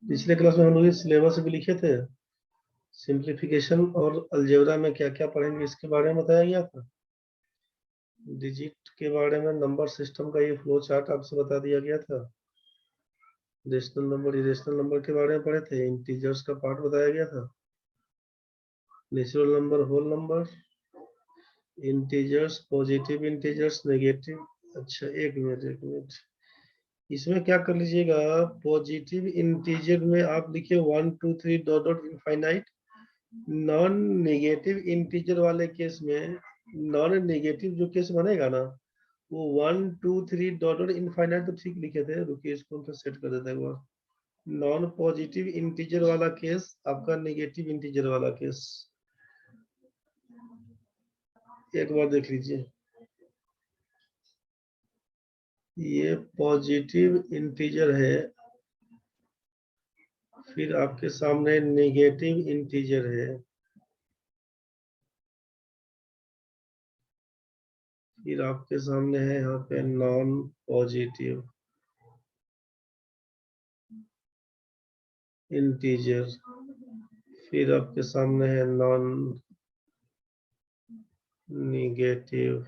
पिछले क्लास में हम लोग सिलेबस भी लिखे थे। सिंप्लीफिकेशन और अलजेब्रा में क्या क्या पढ़ेंगे इसके बारे में बताया गया था। डिजिट के बारे में, नंबर सिस्टम का ये फ्लो चार्ट आपसे बता दिया गया था। रेशनल नंबर, इरेशनल नंबर के बारे में पढ़े थे। इंटीजर्स का पार्ट बताया गया था। Natural number, whole number, integers, positive integers, negative. अच्छा एक मिनट, इसमें क्या कर लीजिएगा, पॉजिटिव इंटीजर में आप लिखिए 1 2 3 dot dot infinite. Non negative integer वाले केस में, नॉन नेगेटिव जो केस बनेगा ना, वो 1 2 3 डॉट डॉट इनफाइनाइट तो ठीक लिखे थे। रुकिए इसको तो सेट कर देते हैं एक बार। नॉन पॉजिटिव इंटीजर वाला केस, आपका नेगेटिव इंटीजर वाला केस एक बार देख लीजिए। ये पॉजिटिव इंटीजर है, फिर आपके सामने नेगेटिव इंटीजर है, फिर आपके सामने है यहाँ पे नॉन पॉजिटिव इंटीजर, फिर आपके सामने है नॉन नेगेटिव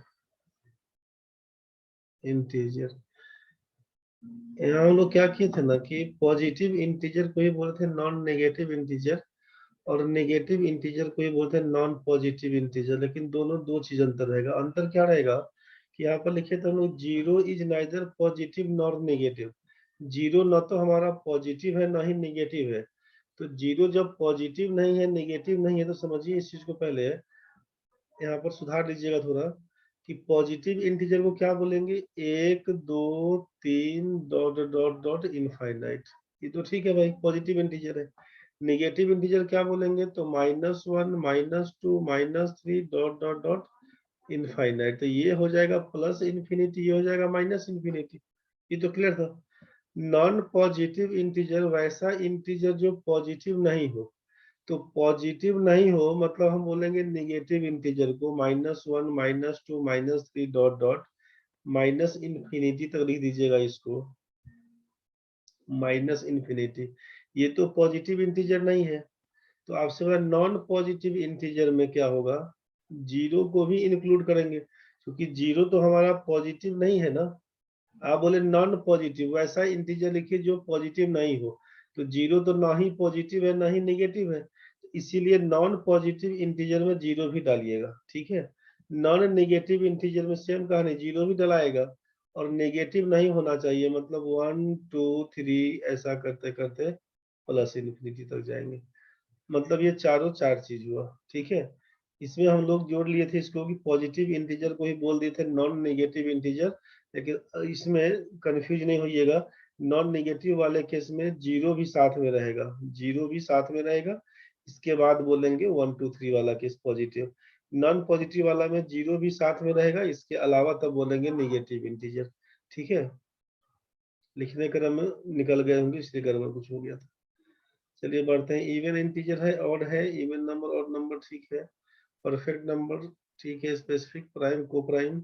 इंटीजर। यहाँ हम लोग क्या किए थे ना कि पॉजिटिव इंटीजर को ही बोलते थे नॉन नेगेटिव इंटीजर, और नेगेटिव इंटीजर को ही बोलते हैं नॉन पॉजिटिव इंटीजर। लेकिन दोनों दो चीज अंतर रहेगा। अंतर क्या रहेगा कि यहाँ पर लिखे थे हम लोग, zero is neither positive nor negative. Zero न तो हमारा पॉजिटिव है ना ही नेगेटिव है। तो जीरो जब पॉजिटिव नहीं है, नेगेटिव नहीं है, तो समझिए इस चीज को पहले यहाँ पर सुधार लीजिएगा थोड़ा, कि पॉजिटिव इंटीजर को क्या बोलेंगे, 1 2 3 डॉट डॉट डॉट इनफाइनाइट। ये तो ठीक है भाई, पॉजिटिव इंटीजर है। नेगेटिव इंटीजर क्या बोलेंगे, तो -1 -2 -3 डॉट डॉट डॉट इनफाइनाइट। तो ये हो जाएगा प्लस इन्फिनिटी, ये हो जाएगा माइनस इन्फिनिटी। ये तो क्लियर था। नॉन पॉजिटिव इंटीजर वैसा इंटीजर जो पॉजिटिव नहीं हो। तो पॉजिटिव नहीं हो मतलब हम बोलेंगे नेगेटिव इंटीजर को -1 -2 -3 डॉट डॉट माइनस इन्फिनिटी तक लिख दीजिएगा इसको, माइनस इन्फिनिटी। ये तो पॉजिटिव इंटीजर नहीं है। तो आपसे बोला नॉन पॉजिटिव इंटीजर में क्या होगा, जीरो को भी इंक्लूड करेंगे, क्योंकि जीरो तो हमारा पॉजिटिव नहीं है ना। आप बोले नॉन पॉजिटिव, वैसा इंटीजर लिखिए जो पॉजिटिव नहीं हो। तो जीरो तो ना ही पॉजिटिव है ना ही नेगेटिव है, इसीलिए नॉन पॉजिटिव इंटीजर में जीरो भी डालिएगा, ठीक है। नॉन नेगेटिव इंटीजर में सेम कहानी, जीरो भी डलाएगा, और नेगेटिव नहीं होना चाहिए, मतलब 1 2 3 ऐसा करते करते प्लस इन्फिनिटी तक जाएंगे। मतलब ये चारों चार चीज हुआ, ठीक है। इसमें हम लोग जोड़ लिए थे इसको कि पॉजिटिव इंटीजर को ही बोल दिए थे नॉन नेगेटिव इंटीजर। लेकिन इसमें कंफ्यूज नहीं होइएगा, नॉन नेगेटिव वाले केस में जीरो भी साथ में रहेगा, जीरो भी साथ में रहेगा। इसके बाद बोलेंगे 1 2 3 वाला केस पॉजिटिव। नॉन पॉजिटिव वाला में जीरो भी साथ में रहेगा, इसके अलावा तब बोलेंगे नेगेटिव इंटीजर, ठीक है। लिखने क्रम में निकल गए होंगे, इसलिए गड़बड़ कुछ हो गया था। चलिए बढ़ते हैं। इवन इंटीजर है, ऑड है, इवन नंबर, ऑड नंबर, ठीक है। परफेक्ट नंबर, ठीक है। स्पेसिफिक, प्राइम, को प्राइम।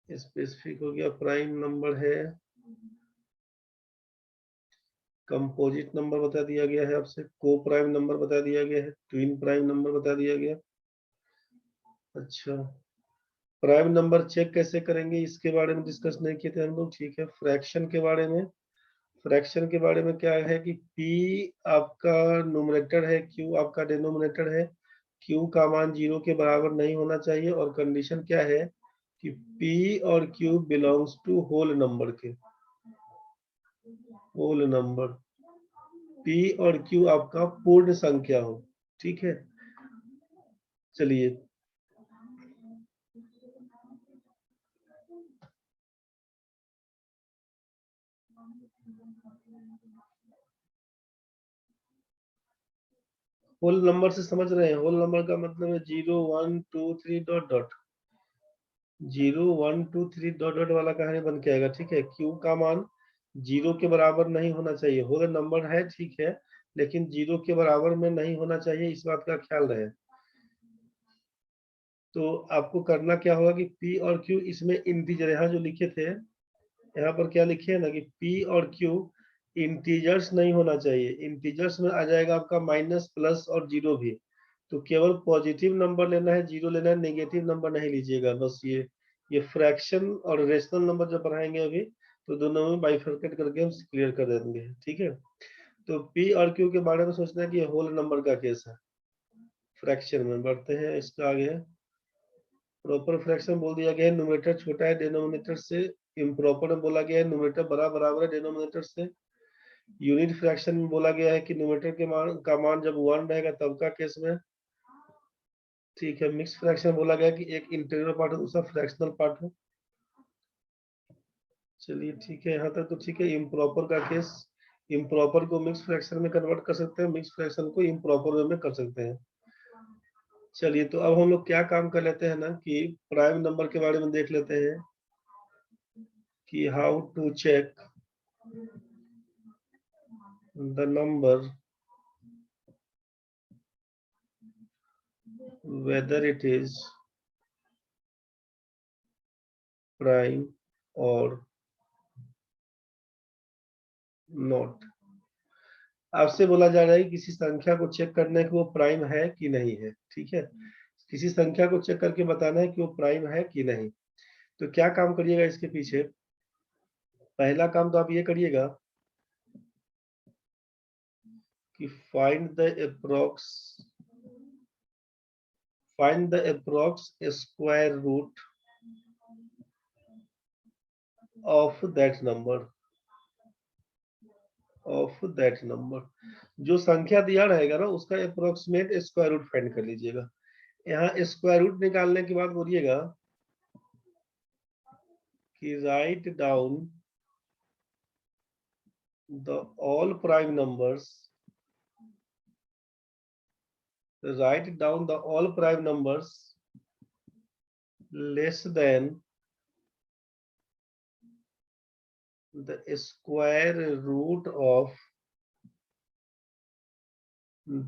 स्पेसिफिक हो गया, प्राइम नंबर है। कंपोजिट नंबर बता दिया गया है आपसे, को प्राइम नंबर बता दिया गया है, ट्विन प्राइम नंबर बता दिया गया। अच्छा, प्राइम नंबर चेक कैसे करेंगे इसके बारे में डिस्कस नहीं किए थे हम लोग, ठीक है। फ्रैक्शन के बारे में, फ्रैक्शन के बारे में क्या है कि P आपका न्यूमरेटर है, Q आपका डिनोमिनेटर है। Q का मान 0 के बराबर नहीं होना चाहिए, और कंडीशन क्या है कि P और Q belongs to whole number के, होल नंबर। P और Q आपका पूर्ण संख्या हो, ठीक है। चलिए, होल नंबर से समझ रहे हैं, होल नंबर का मतलब है 0 1 2 3 डॉट डॉट, 0 1 2 3 डॉट डॉट वाला कहानी बन के आएगा, ठीक है। Q का मान 0 के बराबर नहीं होना चाहिए, होल नंबर है ठीक है, लेकिन 0 के बराबर में नहीं होना चाहिए, इस बात का ख्याल रहे। तो आपको करना क्या होगा कि P और Q इसमें इंटीजर, यहाँ जो लिखे थे यहाँ पर क्या लिखे है ना कि P और Q इंटीजर्स नहीं होना चाहिए। इंटीजर्स में आ जाएगा आपका माइनस, प्लस और जीरो भी। तो केवल पॉजिटिव नंबर लेना है, जीरो लेना है, नेगेटिव नंबर नहीं लीजिएगा। बस ये फ्रैक्शन और रेशनल नंबर जब पढ़ाएंगे अभी, तो दोनों में बाइफरकेट करके हम क्लियर कर देंगे, ठीक है। तो P और Q के बारे में सोचना है कि ये होल नंबर का केस है। फ्रैक्शन में बढ़ते हैं, इसका आगे है प्रॉपर फ्रैक्शन बोल दिया गया है न्यूमरेटर छोटा है डिनोमिनेटर से। इम्प्रॉपर में बोला गया है न्यूमरेटर बराबर है डिनोमिनेटर से। यूनिट फ्रैक्शन में बोला गया है कि न्यूमरेटर के मान का मान जब 1 रहेगा तब का केस में, ठीक है। मिक्स फ्रैक्शन बोला गया कि एक इंटीग्रल पार्ट है दूसरा फ्रैक्शनल पार्ट है। चलिए ठीक है, यहाँ तक तो ठीक है। इम्प्रॉपर का केस, इम्प्रॉपर को मिक्स फ्रैक्शन में कन्वर्ट कर सकते हैं, मिक्स फ्रैक्शन को इम्प्रॉपर वे में कर सकते हैं। चलिए, तो अब हम लोग क्या काम कर लेते हैं ना कि प्राइम नंबर के बारे में देख लेते हैं कि how to check the number whether it is prime or not। आपसे बोला जा रहा है किसी संख्या को चेक करने कि वो प्राइम है कि नहीं है, ठीक है। किसी संख्या को चेक करके बताना है कि वो प्राइम है कि नहीं। तो क्या काम करिएगा इसके पीछे, पहला काम तो आप ये करिएगा कि find the approx square root of that number। जो संख्या दिया रहेगा ना उसका अप्रोक्सीमेट स्क्वायर रूट फाइंड कर लीजिएगा। यहाँ स्क्वायर रूट निकालने के बाद बोलिएगा कि write down the all prime numbers, write down the all prime numbers less than the square root of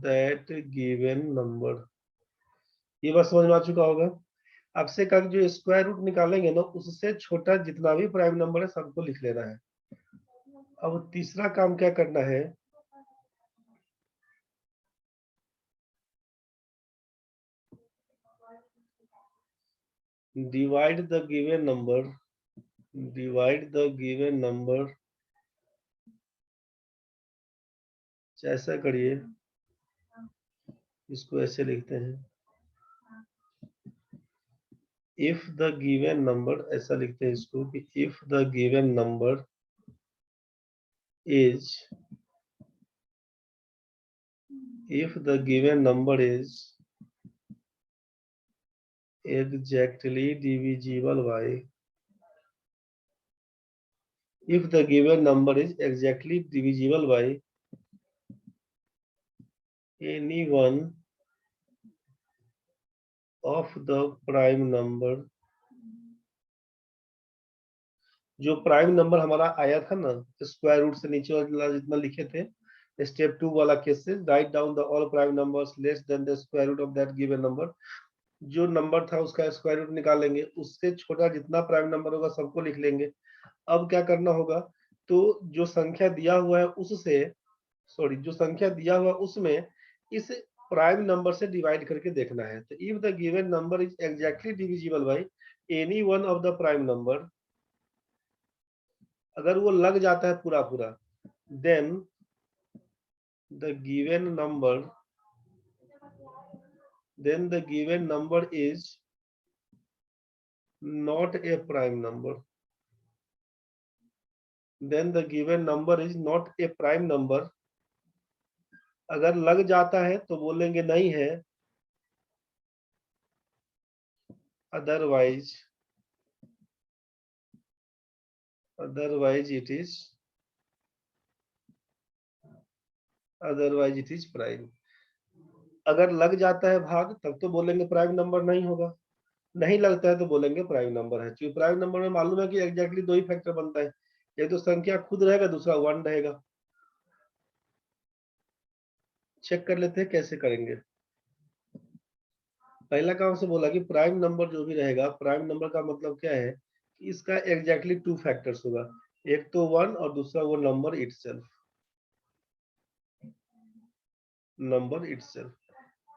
that given number। ये बात समझ में आ चुका होगा। आपसे कहा जो स्क्वायर रूट निकालेंगे ना उससे छोटा जितना भी प्राइम नंबर है सबको लिख लेना है। अब तीसरा काम क्या करना है, divide the given number। ऐसा करिए, इसको ऐसे लिखते हैं if the given number, ऐसा लिखते हैं इसको कि if the given number is exactly divisible by, if the given number is exactly divisible by any one of the prime number। जो प्राइम नंबर हमारा आया था ना स्क्वायर रूट से नीचे वाला जितना लिखे थे स्टेप 2 वाला केस से, write down the all prime numbers less than the square root of that given number. जो नंबर था उसका स्क्वायर रूट निकालेंगे, उससे छोटा जितना प्राइम नंबर होगा सबको लिख लेंगे। अब क्या करना होगा, तो जो संख्या दिया हुआ है उससे, सॉरी जो संख्या दिया हुआ उसमें इस प्राइम नंबर से डिवाइड करके देखना है। तो if the given number is exactly divisible by any one of the prime number, अगर वो लग जाता है पूरा पूरा, then the given number is not a prime number. Then the given number is not a prime number. अगर लग जाता है तो बोलेंगे नहीं है, अदरवाइज इट इज प्राइम। अगर लग जाता है भाग तब तो बोलेंगे प्राइम नंबर नहीं होगा, नहीं लगता है तो बोलेंगे प्राइम नंबर है। क्योंकि प्राइम नंबर में मालूम है कि एग्जैक्टली दो ही फैक्टर बनता है, एक तो संख्या खुद रहेगा, दूसरा 1 रहेगा। चेक कर लेते हैं कैसे करेंगे। पहला काम से बोला कि प्राइम नंबर जो भी रहेगा, प्राइम नंबर का मतलब क्या है कि इसका एग्जैक्टली 2 फैक्टर्स होगा, एक तो 1 और दूसरा वो नंबर इटसेल्फ, नंबर इटसेल्फ,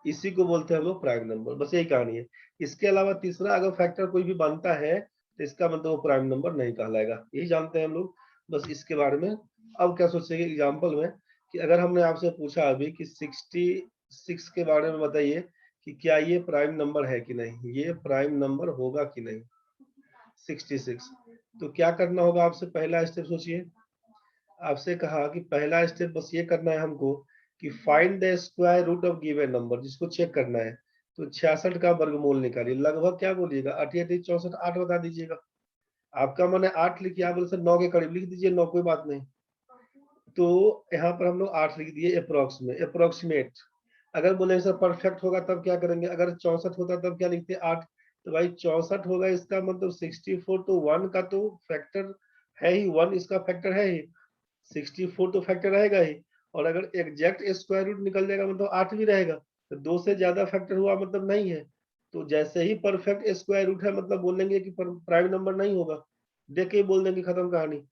इसी को बोलते हैं हम लोग प्राइम नंबर। बस यही कहानी है। इसके अलावा तीसरा अगर फैक्टर कोई भी बनता है तो इसका मतलब वो प्राइम नंबर नहीं कहलाएगा, यही जानते हैं हम लोग। बस इसके बारे में अब क्या सोचेंगे एग्जाम्पल में कि अगर हमने आपसे पूछा अभी कि 66 के बारे में बताइए कि क्या ये प्राइम नंबर है कि नहीं, ये प्राइम नंबर होगा कि नहीं 66, तो क्या करना होगा आपसे, पहला स्टेप सोचिए। आपसे कहा कि पहला स्टेप बस ये करना है हमको कि find the square root of given number, जिसको चेक करना है। तो 66 का वर्गमूल निकालिए, लगभग क्या बोलिएगा, 88 64 8 बता दीजिएगा। आपका मन है 8 लिखिए, आप बोले सर 9 के करीब लिख दीजिए, 9 कोई बात नहीं। तो यहाँ पर हम लोग 8 लिख दिए अप्रोक्स में, अप्रोक्सीमेट। अगर बोले सर परफेक्ट होगा तब क्या करेंगे, अगर 64 होता तब क्या लिखते 8, तो भाई 64 होगा, इसका मतलब 64 तो 1 का तो फैक्टर है ही, 1 इसका फैक्टर है ही, 64 तो फैक्टर रहेगा ही। और अगर एग्जैक्ट स्क्वायर रूट निकल जाएगा मतलब 8 भी रहेगा, तो 2 से ज्यादा फैक्टर हुआ मतलब नहीं है। तो जैसे ही परफेक्ट स्क्वायर रूट है मतलब बोलेंगे कि प्राइम नंबर नहीं होगा, देख के ही बोल देंगे, खत्म कहानी।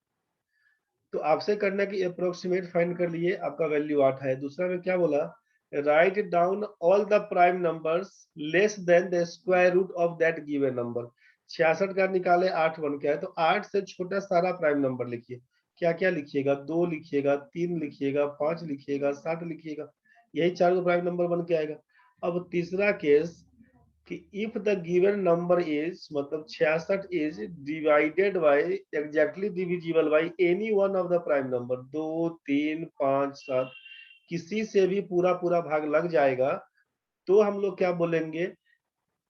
तो आपसे करना है कि अप्रोक्सीमेट फाइंड कर लिए, आपका वैल्यू 8 है। दूसरा में क्या बोला, write down all the prime numbers less than the square root of that given number. 66 का निकाले 8 बन के आए, तो 8 से छोटा सारा प्राइम नंबर लिखिए। क्या क्या लिखिएगा, 2 लिखिएगा, 3 लिखिएगा, 5 लिखिएगा, 7 लिखिएगा, यही 4 प्राइम नंबर बन के आएगा। अब तीसरा केस कि if the given number is, मतलब 66 is divided by, exactly divisible by any one of the prime number, 2 3 5 7, किसी से भी पूरा पूरा भाग लग जाएगा, तो हम लोग क्या बोलेंगे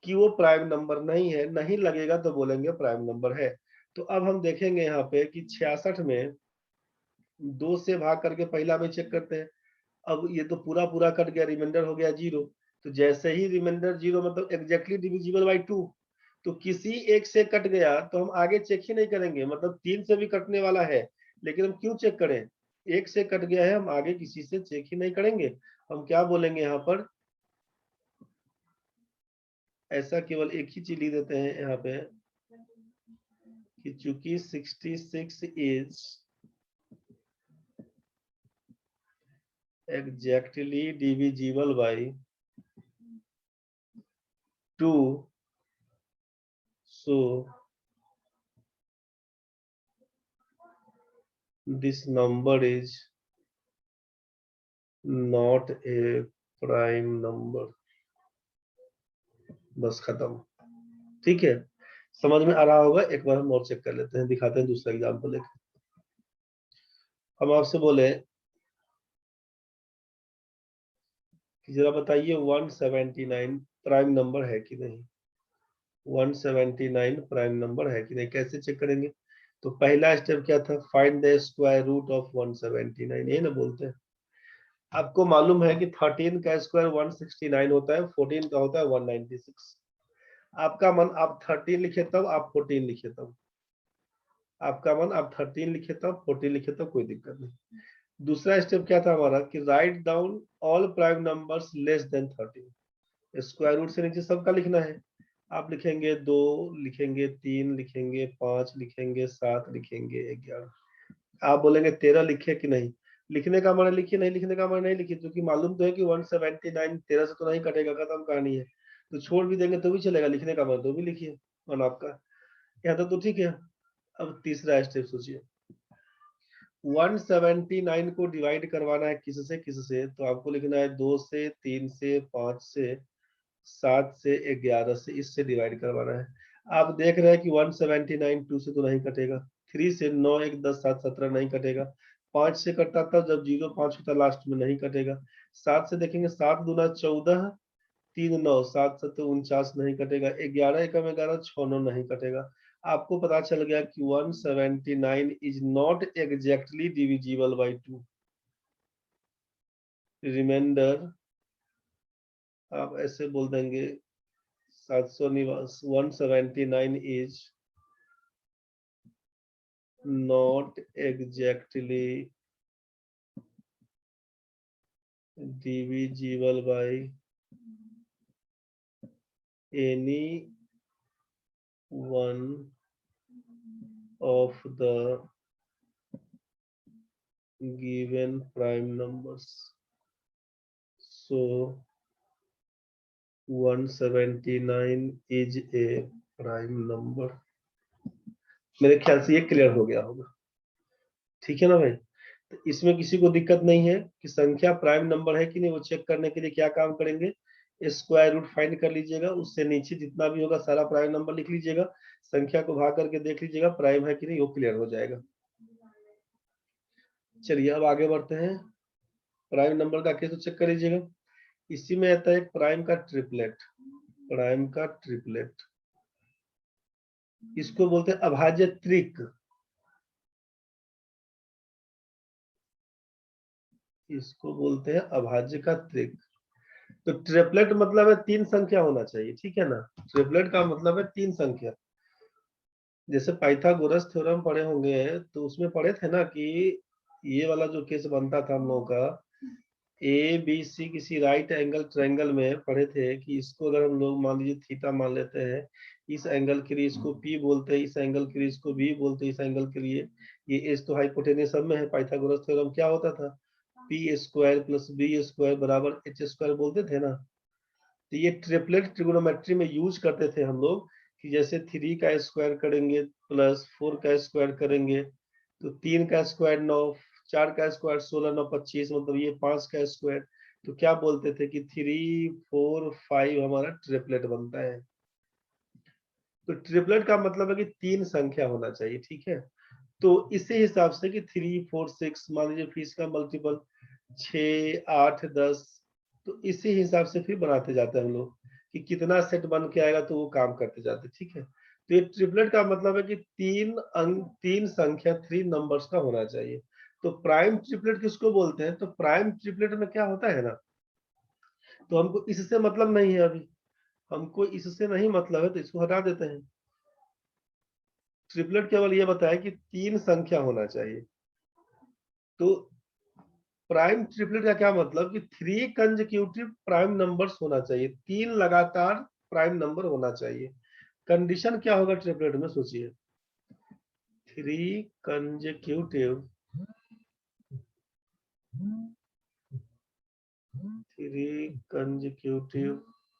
कि वो प्राइम नंबर नहीं है, नहीं लगेगा तो बोलेंगे प्राइम नंबर है। तो अब हम देखेंगे यहाँ पे कि 66 में 2 से भाग करके पहला में चेक करते हैं। अब ये तो पूरा पूरा कट गया, रिमाइंडर हो गया 0। तो जैसे ही रिमाइंडर 0 मतलब एग्जैक्टली डिविजिबल बाय 2, तो किसी एक से कट गया तो हम आगे चेक ही नहीं करेंगे, मतलब 3 से भी कटने वाला है, लेकिन हम क्यों चेक करें, एक से कट गया है, हम आगे किसी से चेक ही नहीं करेंगे। हम क्या बोलेंगे यहाँ पर, ऐसा केवल एक ही चीज लिख देते हैं यहाँ पे कि चूंकि 66 is exactly divisible by 2, so this number is not a prime number। बस खत्म। ठीक है, समझ में आ रहा होगा। एक बार हम और चेक कर लेते हैं, दिखाते हैं दूसरा एग्जाम्पल एक। हम आपसे बोले कि जरा बताइए 179 प्राइम नंबर है कि नहीं, 179 प्राइम नंबर है कि नहीं, कैसे चेक करेंगे। तो पहला स्टेप क्या था, find the square root of 179, यही ना बोलते हैं। आपको मालूम है कि 13 का स्क्वायर 169 होता है, 14 का होता है 196। आपका मन आप 13 लिखे तब, आप 14 लिखे तब, आपका मन आप 13 लिखे तब, 14 लिखे तब, कोई दिक्कत नहीं। दूसरा स्टेप क्या था हमारा कि write down all prime numbers less than 13, square root से नीचे सबका लिखना है। आप लिखेंगे 2, लिखेंगे 3, लिखेंगे 5, लिखेंगे 7, लिखेंगे 11। आप बोलेंगे 13 लिखे कि नहीं, लिखने का मन लिखिए, नहीं लिखने का मन नहीं लिखिए, क्योंकि मालूम तो है कि 179 13 से तो नहीं कटेगा, खत्म कहानी है। तो छोड़ भी देंगे तो भी चलेगा, लिखने का मन तो भी लिखिए, मन आपका। यहाँ तक तो ठीक है। अब तीसरा स्टेप सोचिए, 179 को डिवाइड करवाना है किससे किससे, तो आपको लिखना है 2 से, 3 से, 5 से, 7 से, 11 से, इससे डिवाइड करवाना है। आप देख रहे हैं कि 179 2 से तो नहीं कटेगा, 3 से 9 1 10 7 17 नहीं कटेगा, 5 से कटता था जब 0 5 होता लास्ट में, नहीं कटेगा। 7 से देखेंगे 7 दूना 14, 3 9 7 7 49 नहीं कटेगा, 11 एकम 11 6 9 नहीं कटेगा। आपको पता चल गया कि 179 is not exactly divisible by 2। Remainder आप ऐसे बोल देंगे 179 is not exactly divisible by any one of the given prime numbers, so 179 is a prime number. मेरे ख्याल से ये क्लियर हो गया होगा, ठीक है ना भाई। तो इसमें किसी को दिक्कत नहीं है कि संख्या प्राइम नंबर है कि नहीं, वो चेक करने के लिए क्या काम करेंगे, स्क्वायर रूट फाइंड कर लीजिएगा, उससे नीचे जितना भी होगा सारा प्राइम नंबर लिख लीजिएगा, संख्या को भाग करके देख लीजिएगा प्राइम है कि नहीं, वो क्लियर हो जाएगा। चलिए अब आगे बढ़ते हैं, प्राइम नंबर का केस चेक कर लीजिएगा। इसी में आता है प्राइम का ट्रिपलेट, प्राइम का ट्रिपलेट, इसको बोलते हैं अभाज्य त्रिक, इसको बोलते हैं अभाज्य का त्रिक। तो ट्रिपलेट मतलब है 3 संख्या होना चाहिए, ठीक है ना। ट्रिपलेट का मतलब है 3 संख्या। जैसे पाइथागोरस थ्योरम पढ़े होंगे तो उसमें पढ़े थे ना कि ये वाला जो केस बनता था हम लोगों का, ए बी सी किसी राइट एंगल ट्रायंगल में पढ़े थे कि इसको अगर हम लोग मान लीजिए थीटा मान लेते हैं, इस एंगल के लिए इसको पी बोलते हैं, इस एंगल के लिए इसको बी बोलते हैं, इस एंगल के लिए ये एच तो हाइपोटेन्यूस सब में है। पाइथागोरस थ्योरम क्या होता था, P square plus B square बराबर एच स्क्वायर बोलते थे ना। तो ये ट्रिपलेट ट्रिगोनोमेट्री में यूज करते थे हम लोग कि जैसे 3 का स्क्वायर करेंगे प्लस 4 का स्क्वायर करेंगे तो 3 का स्क्वायर 9, 4 का स्क्वायर 16, 9 25, मतलब ये 5 का स्क्वायर। तो क्या बोलते थे कि 3 4 5 हमारा ट्रिपलेट बनता है। तो ट्रिपलेट का मतलब है कि 3 संख्या होना चाहिए, ठीक है। तो इसी हिसाब से कि 3 4 6 मान लीजिए फिर इसका मल्टीपल 6 8 10, तो इसी हिसाब से फिर बनाते जाते हैं हम लोग कि कितना सेट बन के आएगा तो वो काम करते जाते, ठीक है। तो ये ट्रिपलेट का मतलब है कि 3 संख्या 3 नंबर्स का होना चाहिए। तो प्राइम ट्रिपलेट किसको बोलते हैं, तो प्राइम ट्रिपलेट में क्या होता है ना, तो हमको इससे मतलब नहीं है, अभी हमको इससे नहीं मतलब है तो इसको हटा देते हैं। ट्रिपलेट केवल ये बताया कि 3 संख्या होना चाहिए। तो प्राइम ट्रिपलेट का क्या मतलब कि 3 कंसेक्यूटिव प्राइम नंबर्स होना चाहिए, 3 लगातार प्राइम नंबर होना चाहिए। कंडीशन क्या होगा ट्रिपलेट में, सोचिए 3 कंसेक्यूटिव 3 कंसेक्यूटिव,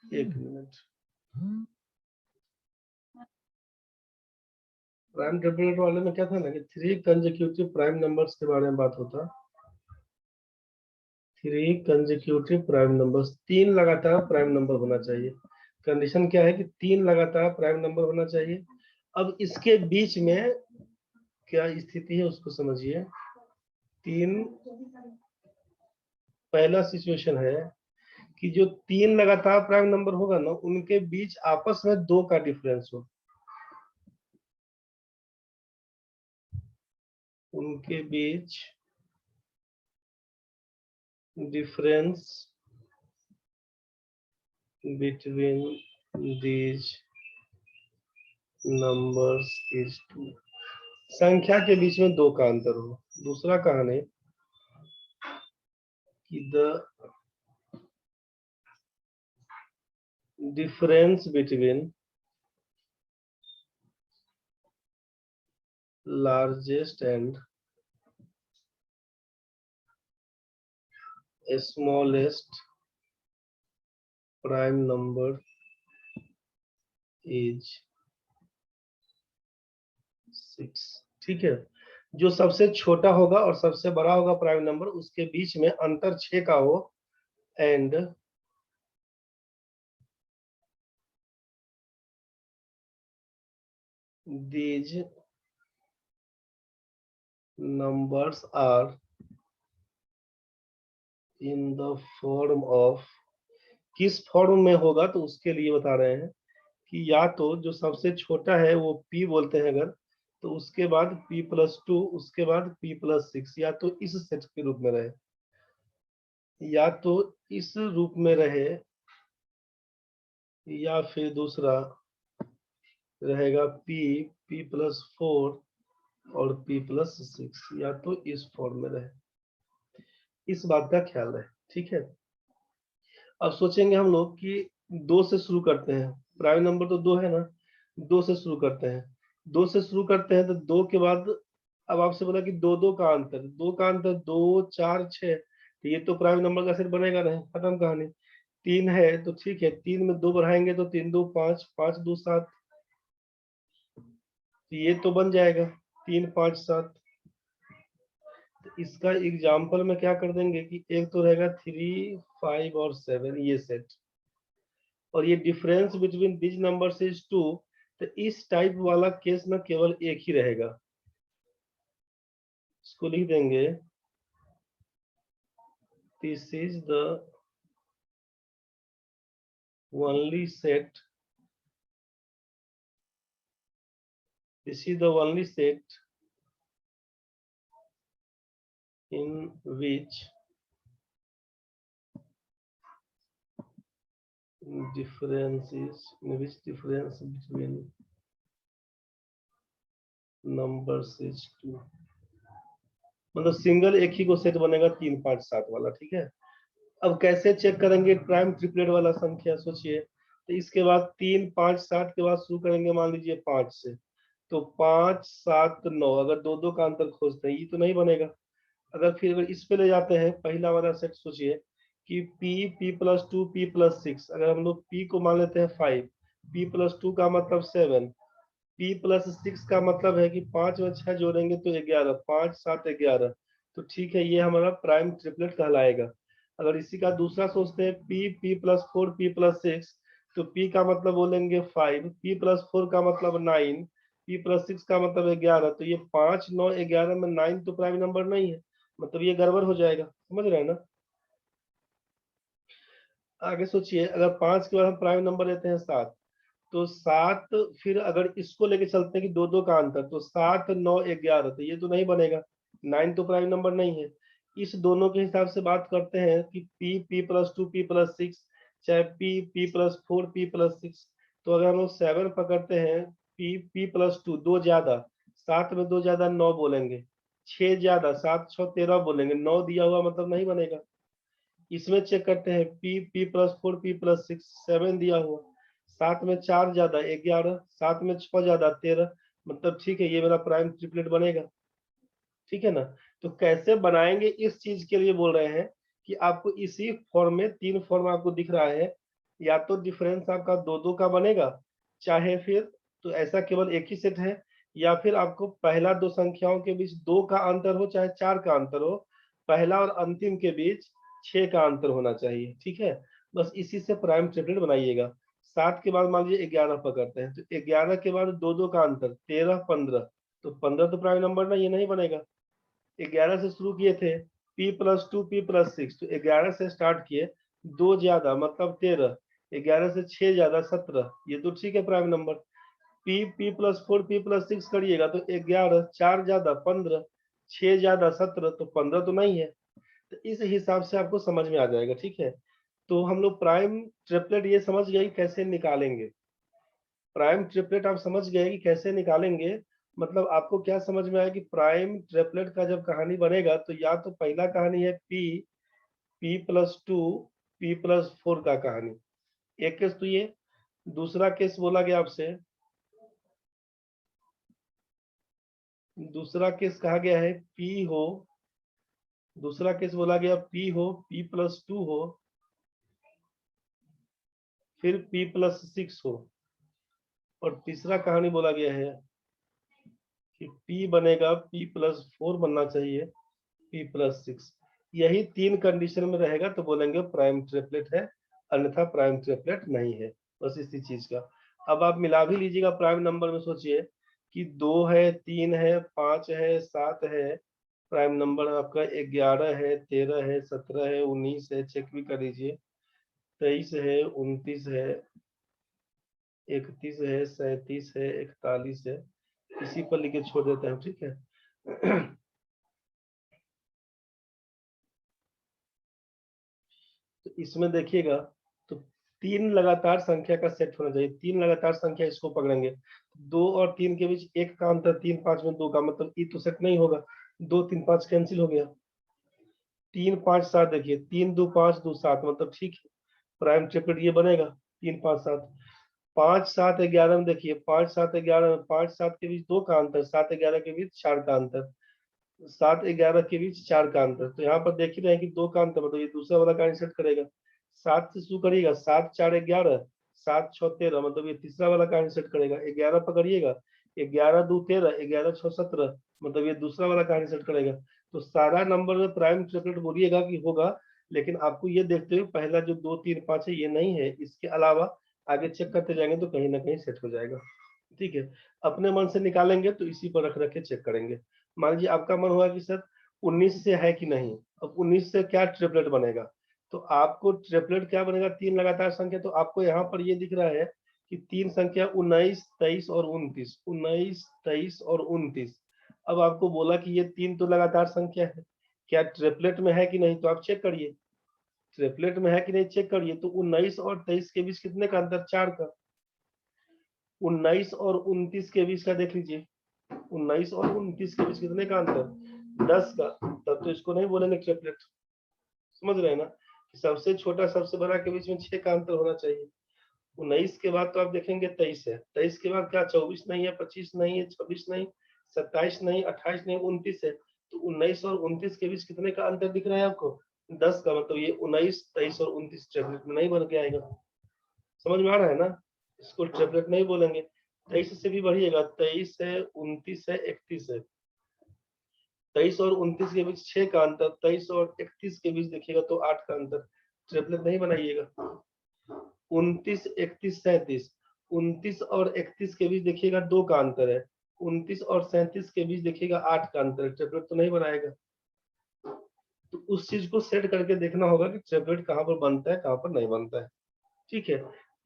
एक मिनट, प्राइम ट्रिपलेट वाले में क्या था ना कि 3 कंसेक्यूटिव प्राइम नंबर्स के बारे में बात होता। 3 कंसेक्यूटिव प्राइम नंबर्स, 3 लगातार प्राइम नंबर होना चाहिए। कंडीशन क्या है कि 3 लगातार प्राइम नंबर होना चाहिए। अब इसके बीच में क्या स्थिति है उसको समझिए। 3, पहला सिचुएशन है कि जो 3 लगातार प्राइम नंबर होगा ना उनके बीच आपस में 2 का डिफरेंस हो, उनके बीच difference between these numbers is 2, संख्या के बीच में 2 का अंतर हो। दूसरा कारण है कि the difference between largest and smallest prime number is 6, ठीक है। जो सबसे छोटा होगा और सबसे बड़ा होगा प्राइम नंबर उसके बीच में अंतर 6 का हो, and these numbers are in the form of, किस फॉर्म में होगा तो उसके लिए बता रहे हैं कि या तो जो सबसे छोटा है वो p बोलते हैं अगर, तो उसके बाद p+2, उसके बाद p+6, या तो इस सेट के रूप में रहे, या तो इस रूप में रहे, या फिर दूसरा रहेगा p+4 और p+6, या तो इस फॉर्म में रहे। इस बात का ख्याल रहे, ठीक है। अब सोचेंगे हम लोग कि 2 से शुरू करते हैं। प्राइम नंबर तो 2 है ना, 2 से शुरू करते हैं, 2 से शुरू करते हैं तो 2 के बाद अब आपसे बोला कि दो दो का अंतर, 2 का अंतर 2 4 6, तो ये तो प्राइम नंबर का सेट बनेगा नहीं, खत्म कहानी। 3 है तो ठीक है, 3 में 2 बढ़ाएंगे तो 3 2 5, 5 2 7, तो ये तो बन जाएगा 3 5 7। तो इसका एग्जाम्पल में क्या कर देंगे कि एक तो रहेगा 3 5 और 7 ये सेट, और ये difference between this numbers is 2, तो इस टाइप वाला केस में केवल एक ही रहेगा, इसको लिख देंगे this is the only set, this is the only set in which difference between numbers is 2, मतलब सिंगल एक ही को सेट बनेगा 3 5 7 वाला, ठीक है। अब कैसे चेक करेंगे प्राइम ट्रिपलेट वाला संख्या, सोचिए, तो इसके बाद 3 5 7 के बाद शुरू करेंगे मान लीजिए 5 से, तो 5 7 9, अगर दो दो का अंतर खोजते हैं ये तो नहीं बनेगा। अगर फिर अगर इस पे ले जाते हैं पहला वाला सेट, सोचिए कि p +2 p+6, अगर हम लोग p को मान लेते हैं 5, p+2 का मतलब 7, p+6 का मतलब है कि 5 में 6 जोड़ेंगे तो 11, 5 7 11, तो ठीक है ये हमारा प्राइम ट्रिपलेट कहलाएगा। अगर इसी का दूसरा सोचते हैं p+4 p+6, तो p का मतलब बोलेंगे 5, p+4 का मतलब 9, p+6 का मतलब 11, तो ये 5 9 11 में 9 तो प्राइम नंबर नहीं है, मतलब ये गड़बड़ हो जाएगा, समझ रहे हैं ना। आगे सोचिए, अगर 5 के बाद हम प्राइम नंबर लेते हैं 7, तो 7 फिर अगर इसको लेके चलते हैं कि दो दो का अंतर, तो 7 9 11, तो ये तो नहीं बनेगा, 9 तो प्राइम नंबर नहीं है। इस दोनों के हिसाब से बात करते हैं कि p+2 p+6, चाहे p+4 p+6, तो अगर हम लोग 7 पकड़ते हैं, p+2 दो ज्यादा, 7 में दो ज्यादा 9 बोलेंगे, 6 ज्यादा 7 6 13 बोलेंगे, 9 दिया हुआ मतलब नहीं बनेगा। इसमें चेक करते हैं p+4 p+6, 7 दिया हुआ, 7 में 4 ज्यादा 11, 7 में 6 ज्यादा 13, मतलब ठीक है ये मेरा प्राइम ट्रिपलेट बनेगा, ठीक है ना। तो कैसे बनाएंगे इस चीज के लिए बोल रहे हैं कि आपको इसी फॉर्म में 3 फॉर्म आपको दिख रहा है, या तो डिफरेंस आपका दो दो का बनेगा, चाहे फिर तो ऐसा केवल एक ही सेट है, या फिर आपको पहला दो संख्याओं के बीच 2 का अंतर हो चाहे 4 का अंतर हो, पहला और अंतिम के बीच 6 का अंतर होना चाहिए, ठीक है। बस इसी से प्राइम ट्रिपलेट बनाइएगा। 7 के बाद मान लीजिए 11 पकड़ते हैं, तो 11 के बाद दो दो का अंतर 13 15, तो 15 तो प्राइम नंबर नहीं, ये नहीं बनेगा। 11 से शुरू किए थे, p+2 p+6, तो 11 से स्टार्ट किए, दो ज्यादा मतलब 13, 11 से 6 ज्यादा 17, ये तो ठीक है प्राइम नंबर। p+4 p+6 करिएगा तो 11, 4 ज्यादा 15, 6 ज्यादा 17, तो 15 तो नहीं है। तो इस हिसाब से आपको समझ में आ जाएगा, ठीक है। तो हम लोग प्राइम ट्रिपलेट ये समझ गए कैसे निकालेंगे, प्राइम ट्रिपलेट आप समझ गए कि कैसे निकालेंगे, मतलब आपको क्या समझ में आया कि प्राइम ट्रिपलेट का जब कहानी बनेगा तो या तो पहला कहानी है p+2 p+4 का कहानी, एक केस तो ये, दूसरा केस बोला गया आपसे, दूसरा केस कहा गया है p हो, दूसरा केस बोला गया p हो, p+2 हो, फिर p+6 हो, और तीसरा कहानी बोला गया है कि p बनेगा p+4 बनना चाहिए, p+6, यही 3 कंडीशन में रहेगा तो बोलेंगे प्राइम ट्रिपलेट है, अन्यथा प्राइम ट्रिपलेट नहीं है, बस इसी चीज का। अब आप मिला भी लीजिएगा प्राइम नंबर में, सोचिए कि 2 है 3 है 5 है 7 है, प्राइम नंबर आपका 11 है 13 है 17 है 19 है, चेक भी कर लीजिए, 23 है 29 है 31 है 37 है 41 है, इसी पर लिखे छोड़ देते हैं, ठीक है। तो इसमें देखिएगा तो 3 लगातार संख्या का सेट होना चाहिए, 3 लगातार संख्या इसको पकड़ेंगे, 2 और 3 के बीच 1 का अंतर, 3 5 में 2 का मतलब ई तो सेट नहीं होगा, 2 3 5 कैंसिल हो गया, 3 5 7, देखिए 3 2 5 2 7, मतलब ठीक है प्राइम ट्रिपलेट ये बनेगा 3 5 7। 5 7 11 में देखिए 5 7 11 में 5 7 के बीच 2 का अंतर, 7 11 के बीच 4 का अंतर, 7 11 के बीच 4 का अंतर। तो यहाँ पर देख ही रहे हैं कि 2 का अंतर, मतलब ये दूसरा वाला का इंसर्ट करेगा। 7 से शुरू करिएगा, 7 4 11, 7 6 13, मतलब ये तीसरा वाला का इंसर्ट करेगा। 11 पकड़िएगा, 11 2 13, 11 6 17, मतलब ये दूसरा वाला का इंसर्ट करेगा। तो सारा नंबर में प्राइम ट्रिपलेट बोलिएगा कि होगा, लेकिन आपको ये देखते हुए पहला जो 2 3 5 है ये नहीं है, इसके अलावा आगे चेक करते जाएंगे तो कहीं ना कहीं सेट हो जाएगा। ठीक है, अपने मन से निकालेंगे तो इसी पर रख रख के चेक करेंगे। मान लीजिए आपका मन हुआ कि सर 19 से है कि नहीं, अब 19 से क्या ट्रिपलेट बनेगा, तो आपको ट्रिपलेट क्या बनेगा, 3 लगातार संख्या। तो आपको यहाँ पर ये दिख रहा है कि 3 संख्या 19 23 और 29, 19 23 और 29। अब आपको बोला कि ये 3 तो लगातार संख्या है, क्या ट्रिपलेट में है कि नहीं, तो आप चेक करिए ट्रिपलेट में है कि नहीं, चेक करिए। तो 19 और 23 के बीच कितने का अंतर, 4 का। 19 और 29 के बीच का देख लीजिए, 19 और 29 के बीच कितने का अंतर, 10 का। तब तो इसको नहीं बोलेंगे ट्रिपलेट, समझ रहे हैं ना, कि सबसे छोटा सबसे बड़ा के बीच में 6 का अंतर होना चाहिए। 19 के बाद तो आप देखेंगे 23 है, 23 के बाद क्या 24 नहीं है, 25 नहीं है, 26 नहीं, 27 नहीं, 28 नहीं, 29 है। तो 19 और 29 के बीच कितने का अंतर दिख रहा है आपको, 10 का। मतलब ये 19 23 और 29 ट्रिपलेट में नहीं बन के आएगा, समझ में आ रहा है ना, इसको ट्रिपलेट नहीं बोलेंगे। 23 से भी बढ़िएगा, 23 है, 29 है, 31 है। 23 और 29 के बीच 6 का अंतर, 23 और 31 के बीच देखिएगा तो 8 का अंतर, ट्रिपलेट नहीं बनाइएगा। 29 31 37, 29 और 31 के बीच देखिएगा 2 का अंतर है, 29 और 37 के बीच देखिएगा 8 का अंतर है, ट्रिपलेट तो नहीं बनाएगा। तो उस चीज को सेट करके देखना होगा कि ट्रिपलेट कहाँ पर बनता है, कहाँ पर नहीं बनता है। ठीक है,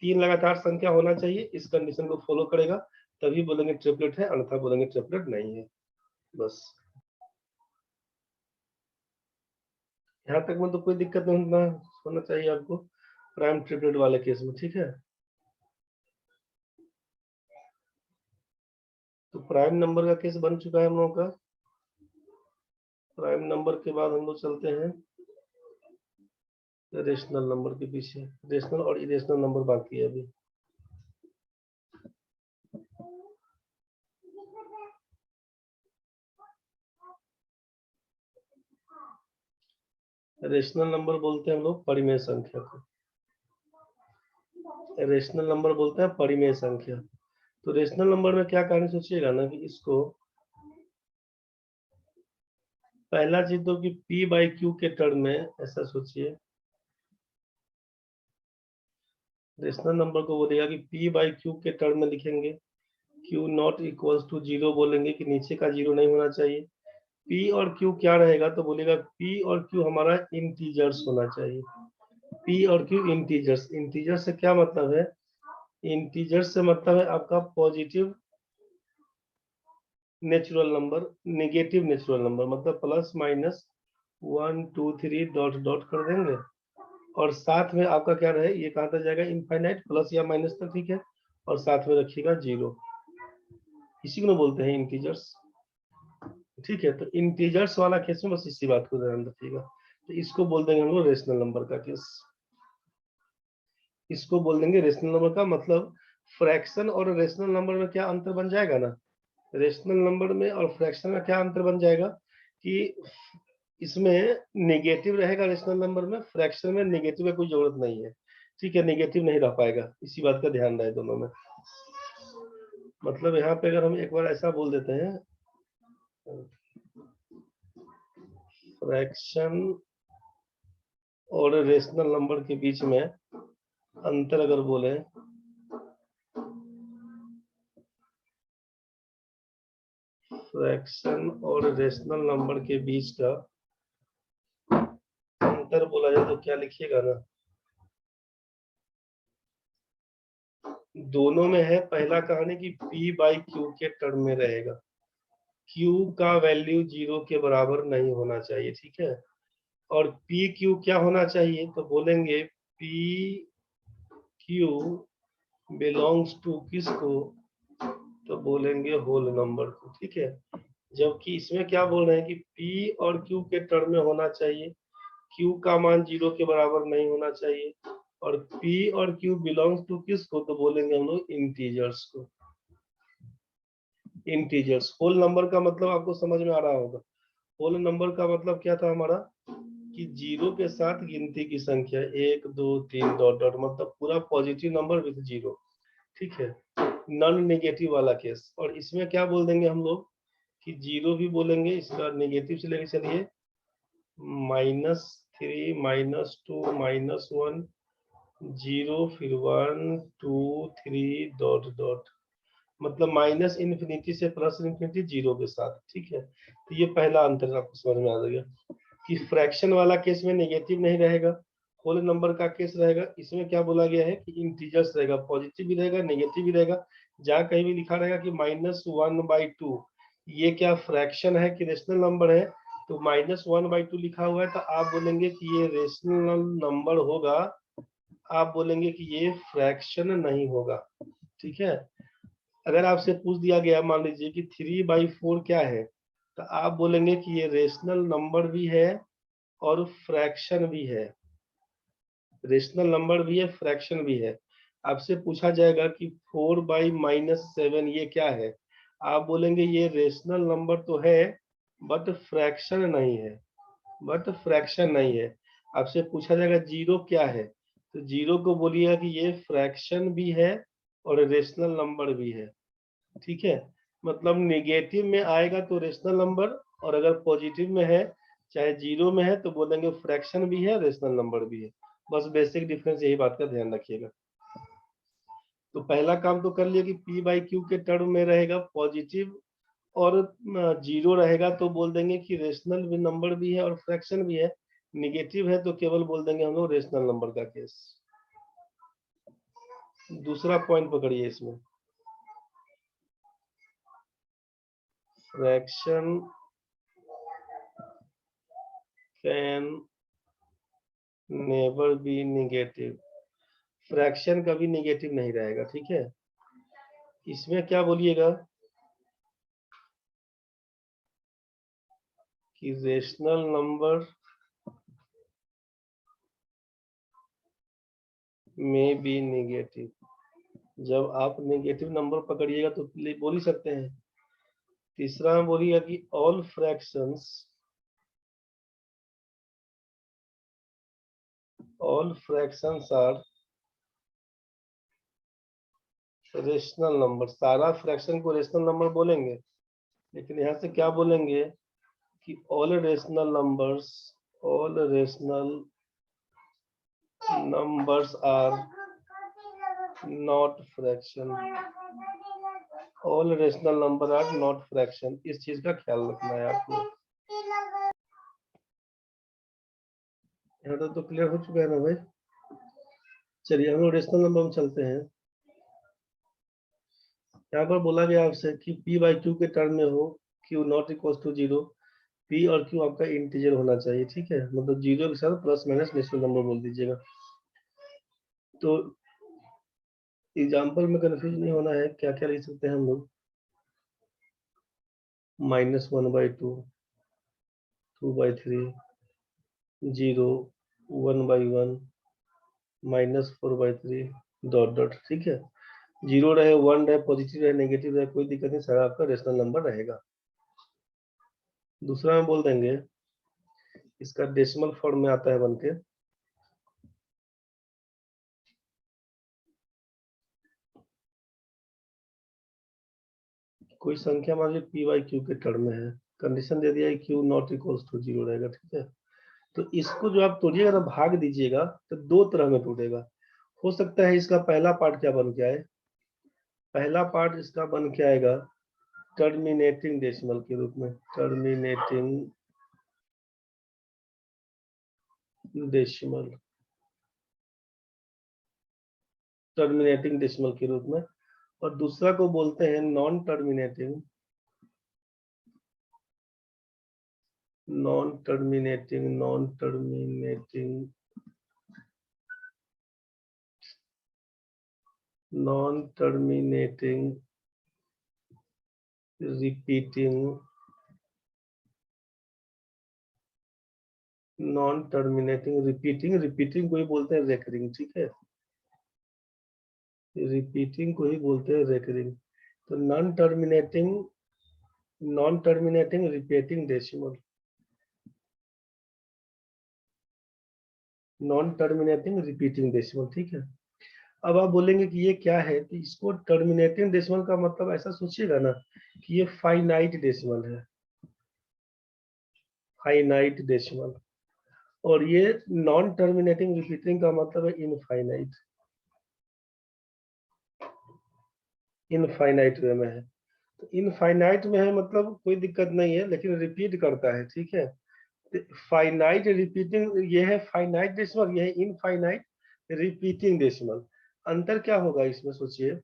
3 लगातार संख्या होना चाहिए, इस कंडीशन को फॉलो करेगा तभी बोलेंगे ट्रिपलेट है, अन्यथा बोलेंगे ट्रिपलेट नहीं है। बस यहाँ तक में तो कोई दिक्कत नहीं होना चाहिए आपको प्राइम ट्रिपलेट वाले केस में। ठीक है, तो प्राइम नंबर का केस बन चुका है हम लोगों का। प्राइम नंबर के बाद हम लोग चलते हैं रेशनल नंबर के पीछे। रेशनल और इरेशनल नंबर बाकी है अभी। रेशनल नंबर बोलते हैं हम लोग परिमेय संख्या को, रेशनल नंबर बोलते हैं परिमेय संख्या। तो रेशनल नंबर में क्या कहानी सोचिएगा ना, कि इसको पहला चीज तो कि p बाई क्यू के टर्म में ऐसा सोचिए, रेशनल नंबर को बोलेगा कि p बाई क्यू के टर्म में लिखेंगे, q नॉट इक्वल्स टू 0 बोलेंगे कि नीचे का 0 नहीं होना चाहिए। p और q क्या रहेगा, तो बोलेगा p और q हमारा इंटीजर्स होना चाहिए। p और q इंटीजर्स, इंटीजर से क्या मतलब है, इंटीजर से मतलब है आपका positive natural number, negative natural number, मतलब प्लस माइनस 1 2 3 डॉट डॉट कर देंगे, और साथ में आपका क्या रहे, ये कहाँ तक जाएगा, इनफाइनाइट प्लस या माइनस तक। ठीक है, और साथ में रखिएगा 0, इसी को बोलते हैं इंटीजर्स। ठीक है, तो इंटीजर्स वाला केस में बस इसी बात को ध्यान रखिएगा। तो इसको बोल देंगे हम लोग रेशनल नंबर का केस, इसको बोल देंगे रेशनल नंबर का। मतलब फ्रैक्शन और रेशनल नंबर में क्या अंतर बन जाएगा ना, रेशनल नंबर में और फ्रैक्शन में क्या अंतर बन जाएगा, कि इसमें नेगेटिव रहेगा रेशनल नंबर में, फ्रैक्शन में नेगेटिव की कोई जरूरत नहीं है। ठीक है, नेगेटिव नहीं रह पाएगा, इसी बात का ध्यान रहे दोनों में। मतलब यहाँ पे अगर हम एक बार ऐसा बोल देते हैं, फ्रैक्शन और रेशनल नंबर के बीच में अंतर अगर बोले, फ्रैक्शन और रेशनल नंबर के बीच का अंतर बोला जाए तो क्या लिखिएगा ना, दोनों में है पहला कहानी कि p बाई क्यू के टर्म में रहेगा, q का वैल्यू 0 के बराबर नहीं होना चाहिए। ठीक है, और पी क्यू क्या होना चाहिए, तो बोलेंगे पी क्यू बिलोंग्स टू किसको, तो बोलेंगे होल नंबर को। ठीक है, जबकि इसमें क्या बोल रहे हैं कि p और q के टर्म में होना चाहिए, q का मान 0 के बराबर नहीं होना चाहिए, और P और Q बिलोंग्स टू किसको, तो बोलेंगे हम लोग इंटीजर्स को। इंटीजर्स, होल नंबर का मतलब आपको समझ में आ रहा होगा। होल नंबर का मतलब क्या था हमारा, कि जीरो के साथ गिनती की संख्या, 1 2 3 डॉट डॉट, मतलब पूरा पॉजिटिव नंबर विद जीरो, ठीक है, नॉन नेगेटिव वाला केस। और इसमें क्या बोल देंगे हम लोग, कि जीरो भी बोलेंगे, इसका नेगेटिव से लेके चलिए -3 -2 -1 0 फिर 1 2 3 डॉट डॉट, मतलब माइनस इन्फिनिटी से प्लस इन्फिनिटी जीरो के साथ, ठीक है। तो ये पहला अंतर आपको समझ में आ जाएगा कि फ्रैक्शन वाला केस में नेगेटिव नहीं रहेगा, होल नंबर का केस रहेगा। इसमें क्या बोला गया है कि इंटीजर्स रहेगा, पॉजिटिव भी रहेगा नेगेटिव भी रहेगा। जहाँ कहीं भी लिखा रहेगा कि -1/2, ये क्या फ्रैक्शन है कि रेशनल नंबर है, तो -1/2 लिखा हुआ है, तो आप बोलेंगे कि ये रेशनल नंबर होगा, आप बोलेंगे कि ये फ्रैक्शन नहीं होगा, ठीक है। अगर आपसे पूछ दिया गया मान लीजिए कि 3/4 क्या है, तो आप बोलेंगे कि ये रेशनल नंबर भी है और फ्रैक्शन भी है, रेशनल नंबर भी है फ्रैक्शन भी है। आपसे पूछा जाएगा कि 4/-7 ये क्या है, आप बोलेंगे ये रेशनल नंबर तो है बट फ्रैक्शन नहीं है, बट फ्रैक्शन नहीं है। आपसे पूछा जाएगा जीरो क्या है, तो जीरो को बोलिएगा कि ये फ्रैक्शन भी है और रेशनल नंबर भी है, ठीक है। मतलब नेगेटिव में आएगा तो रेशनल नंबर, और अगर पॉजिटिव में है चाहे जीरो में है तो बोलेंगे फ्रैक्शन भी है रेशनल नंबर भी है। बस बेसिक डिफरेंस, यही बात का ध्यान रखिएगा। तो पहला काम तो कर लिया कि P/Q के टर्म में रहेगा पॉजिटिव और जीरो रहेगा तो बोल देंगे कि रेशनल भी नंबर भी है और फ्रैक्शन भी है। निगेटिव है तो केवल बोल देंगे हम लोग रेशनल नंबर का केस। दूसरा पॉइंट पकड़िए इसमें, fraction can never be negative, fraction कभी नेगेटिव नहीं रहेगा, ठीक है। इसमें क्या बोलिएगा कि रेशनल नंबर में बी नेगेटिव, जब आप नेगेटिव नंबर पकड़िएगा तो बोल ही सकते हैं। तीसरा में बोलिएगा कि all fractions are rational number, सारा फ्रैक्शन को रेशनल नंबर बोलेंगे, लेकिन यहाँ से क्या बोलेंगे कि all rational numbers are not fraction, all rational number are not fraction, इस चीज का ख्याल रखना है आपको। यहाँ तक तो क्लियर हो चुका है ना भाई। चलिए हम लोग रेशनल नंबर में चलते हैं। यहाँ पर बोला गया आपसे कि P/Q के टर्म में हो Q not equal to zero, P और Q आपका इंटीजर होना चाहिए, ठीक है, मतलब जीरो के साथ प्लस माइनस नेचुरल नंबर बोल दीजिएगा। तो एग्जाम्पल में कंफ्यूज नहीं होना है, क्या क्या लिख सकते हैं हम लोग, -1/2, 2/3, 0, 1/1, -4/3 डॉट डॉट, ठीक है। जीरो रहे, वन रहे, पॉजिटिव रहे, नेगेटिव रहे, कोई दिक्कत नहीं, सारा आपका रेशनल नंबर रहेगा। दूसरा में बोल देंगे, इसका डेसिमल फॉर्म में आता है बनके, कोई संख्या मान लीजिए P/Q के टर्म में है, कंडीशन दे दिया है Q not equals to zero रहेगा, ठीक है। तो इसको जो आप तोड़िएगा ना, भाग दीजिएगा, तो दो तरह में टूटेगा। हो सकता है इसका पहला पार्ट क्या बन के आए, पहला पार्ट इसका बन के आएगा टर्मिनेटिंग डेसिमल के रूप में, टर्मिनेटिंग डेसिमल, टर्मिनेटिंग डेसिमल के रूप में। और दूसरा को बोलते हैं non terminating, non terminating repeating non terminating repeating को ही बोलते हैं रेकरिंग, ठीक है, रिपीटिंग को ही बोलते हैं रेकरिंग। तो non terminating repeating decimal, non terminating repeating decimal, ठीक है। अब आप बोलेंगे कि ये क्या है, तो इसको टर्मिनेटिंग डेसिमल का मतलब ऐसा सोचिएगा ना कि ये फाइनाइट डेसिमल है, फाइनाइट डेसिमल। और ये नॉन टर्मिनेटिंग रिपीटिंग का मतलब है इनफाइनाइट, इनफाइनाइट वे में है। तो इनफाइनाइट में है मतलब कोई दिक्कत नहीं है, लेकिन रिपीट करता है, ठीक है। फाइनाइट रिपीटिंग ये है फाइनाइट डेसिमल, ये है इनफाइनाइट रिपीटिंग डेसिमल। अंतर क्या होगा इसमें सोचिए।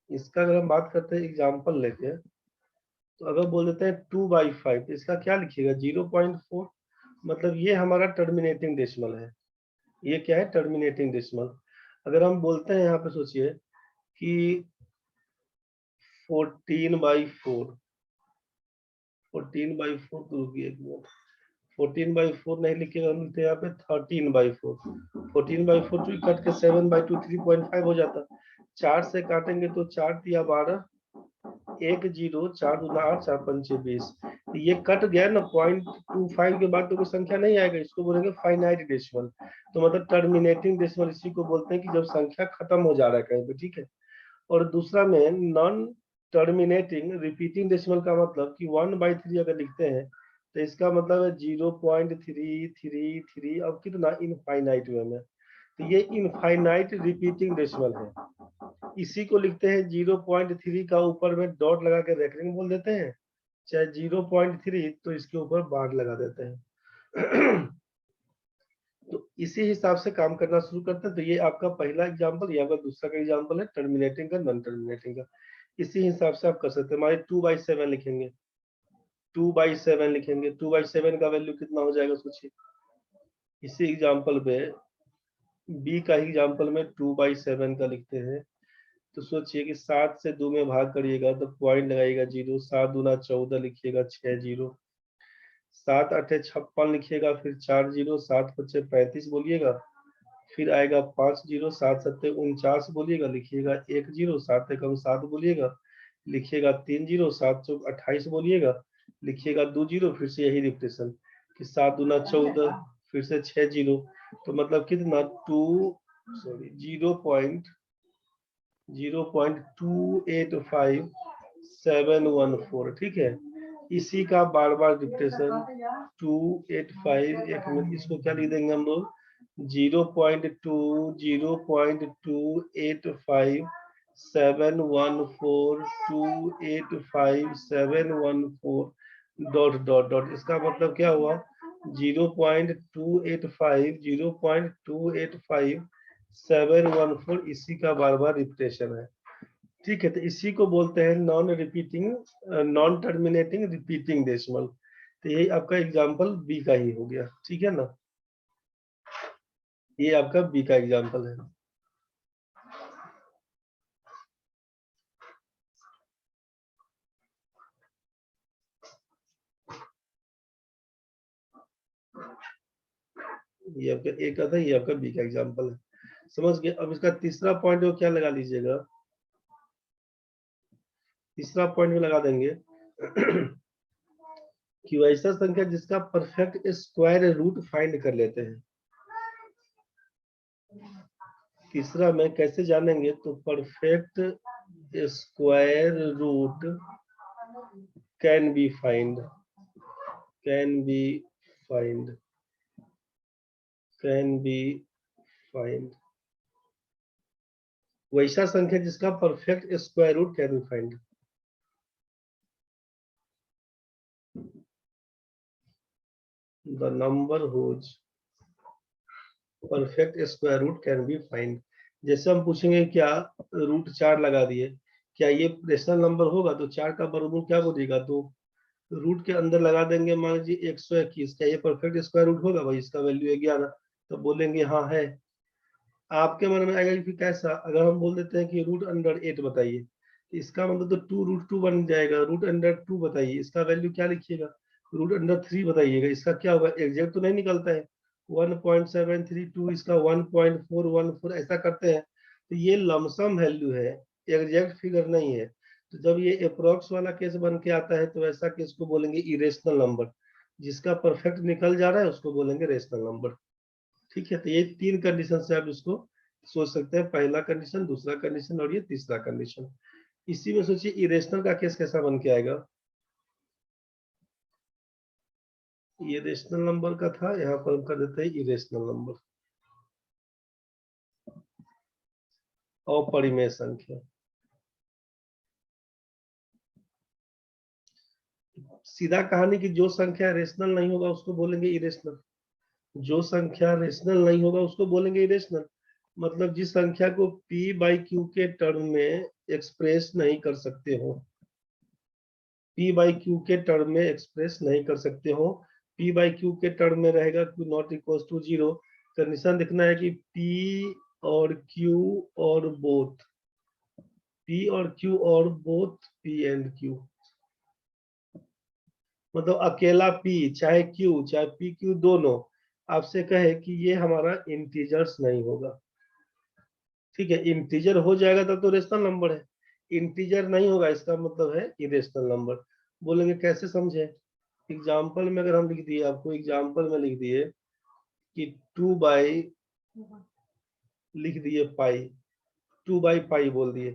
इसका अगर हम बात करते हैं एग्जांपल लेके, तो अगर बोल देते हैं 2/5, तो इसका क्या लिखिएगा 0.4, मतलब ये हमारा टर्मिनेटिंग डेसिमल है। ये क्या है, टर्मिनेटिंग डेसिमल। अगर हम बोलते हैं यहाँ पे सोचिए कि 14/4, 14/4 तो रुकिए एक मिनट, 14/4 नहीं लिखेगा, हम लिखते हैं यहाँ पे 13/4। 14/4 तो कट के 7/2 3.5 हो जाता। 4 से काटेंगे तो 4 तिया 12, 1 0, 4 दूना 8, 4 पंचे 20। ये कट गया ना 0.25 के बाद तो कोई संख्या नहीं आएगा, इसको बोलेंगे फाइनाइट डेसिमल। तो मतलब टर्मिनेटिंग डेसिमल इसी को बोलते हैं कि जब संख्या खत्म हो जा रहा है कहीं पे, ठीक है। और दूसरा में नॉन टर्मिनेटिंग रिपीटिंग डेसिमल का मतलब कि 1/3 अगर लिखते हैं तो इसका मतलब है 0.333, अब कितना इनफाइनाइट वे में। तो ये इनफाइनाइट रिपीटिंग डेसिमल है। इसी को लिखते हैं 0.3 का ऊपर में डॉट लगा के रेकरिंग बोल देते हैं, चाहे 0.3 तो इसके ऊपर बार लगा देते हैं। तो इसी हिसाब से काम करना शुरू करते हैं। तो ये आपका पहला एग्जांपल, ये आपका दूसरा का एग्जांपल है टर्मिनेटिंग का, नॉन टर्मिनेटिंग का। इसी हिसाब से आप कर सकते हैं। हमारे 2/7 लिखेंगे, 2/7 लिखेंगे, 2/7 का वैल्यू कितना हो जाएगा सोचिए। इसी एग्जांपल पे बी का एग्जांपल में 2/7 का लिखते हैं। तो सोचिए कि 7 से 2 में भाग करिएगा तो पॉइंट लगाइएगा 0, 7 दूना 14 लिखिएगा 6 0, 7 8 56 लिखिएगा, फिर 4 0, 7 5 35 बोलिएगा, फिर आएगा 5 0, 7 7 49 बोलिएगा, लिखिएगा 1 0, 7 कम 7 बोलिएगा, लिखिएगा 3 0, 7 चौक 28 बोलिएगा, लिखिएगा 2 0, फिर से यही रिपीटेशन कि 7 दूना 14, फिर से 6 0, तो मतलब कितना 0.285714, ठीक है। इसी का बार बार डिक्टेशन 285, एक मिनट, इसको क्या लिख देंगे हम लोग 0.2 डॉट डॉट डॉट, इसका मतलब क्या हुआ 0.285 इसी का बार बार रिपीटेशन है, ठीक है। तो इसी को बोलते हैं नॉन टर्मिनेटिंग रिपीटिंग डेसिमल। तो यही आपका एग्जांपल बी का ही हो गया, ठीक है ना। ये आपका बी का एग्जांपल है। ये आपका ए का था, ये आपका बी का एग्जांपल है, समझ गए। अब इसका तीसरा पॉइंट वो क्या लगा लीजिएगा, तीसरा पॉइंट में लगा देंगे कि वैसा संख्या जिसका परफेक्ट स्क्वायर रूट फाइंड कर लेते हैं। तीसरा में कैसे जानेंगे, तो perfect square root can be find, can be find, can be find, वैसा संख्या जिसका perfect square root can be find. The number whose perfect square root can be find. जैसे हम पूछेंगे क्या रूट 4 लगा दिए, क्या ये रेशनल नंबर होगा, तो 4 का वर्गमूल क्या बोलिएगा, तो रूट के अंदर लगा देंगे, मान लीजिए 121, क्या ये परफेक्ट स्क्वायर रूट होगा, भाई इसका वैल्यू 11, तो बोलेंगे हाँ है। आपके मन में आएगा कि कैसा, अगर हम बोल देते हैं कि रूट अंडर 8 बताइए, तो इसका मतलब तो 2√2 बन जाएगा, रूट अंडर 2 बताइए, इसका वैल्यू क्या लिखिएगा, रूट अंडर 3 बताइएगा, इसका क्या होगा, एग्जैक्ट तो नहीं निकलता है। 1.732 इसका 1.414 ऐसा करते हैं, तो ये लमसम वैल्यू है, एग्जैक्ट फिगर नहीं है। तो जब ये अप्रोक्स वाला केस बन के आता है तो ऐसा केस को बोलेंगे इरेशनल नंबर, जिसका परफेक्ट निकल जा रहा है उसको बोलेंगे रेशनल नंबर। ठीक है, तो ये 3 कंडीशन से आप इसको सोच सकते हैं, पहला कंडीशन, दूसरा कंडीशन और ये तीसरा कंडीशन। इसी में सोचिए इरेशनल का केस कैसा बन के आएगा। ये रेशनल नंबर का था, यहाँ पर हम कर देते हैं इरेशनल नंबर, अपरिमेय संख्या। सीधा कहानी कि जो संख्या रेशनल नहीं होगा उसको बोलेंगे इरेशनल, जो संख्या रेशनल नहीं होगा उसको बोलेंगे इरेशनल। मतलब जिस संख्या को p बाई क्यू के टर्म में एक्सप्रेस नहीं कर सकते हो, p बाई क्यू के टर्म में एक्सप्रेस नहीं कर सकते हो, p बाई क्यू के टर्म में रहेगा q not equal to 0। Condition लिखना है कि p और q और बोथ, p और q और बोथ p एंड q, मतलब अकेला p चाहे q चाहे p q दोनों आपसे कहे कि ये हमारा इंटीजर्स नहीं होगा। ठीक है, इंटीजर हो जाएगा तब तो रेशनल नंबर है, इंटीजर नहीं होगा इसका मतलब है इरेशनल नंबर। बोलेंगे कैसे समझे, एग्जाम्पल में अगर हम लिख दिए, आपको एग्जाम्पल में लिख दिए कि 2 बाई, लिख दिए पाई, 2 बाई पाई बोल दिए,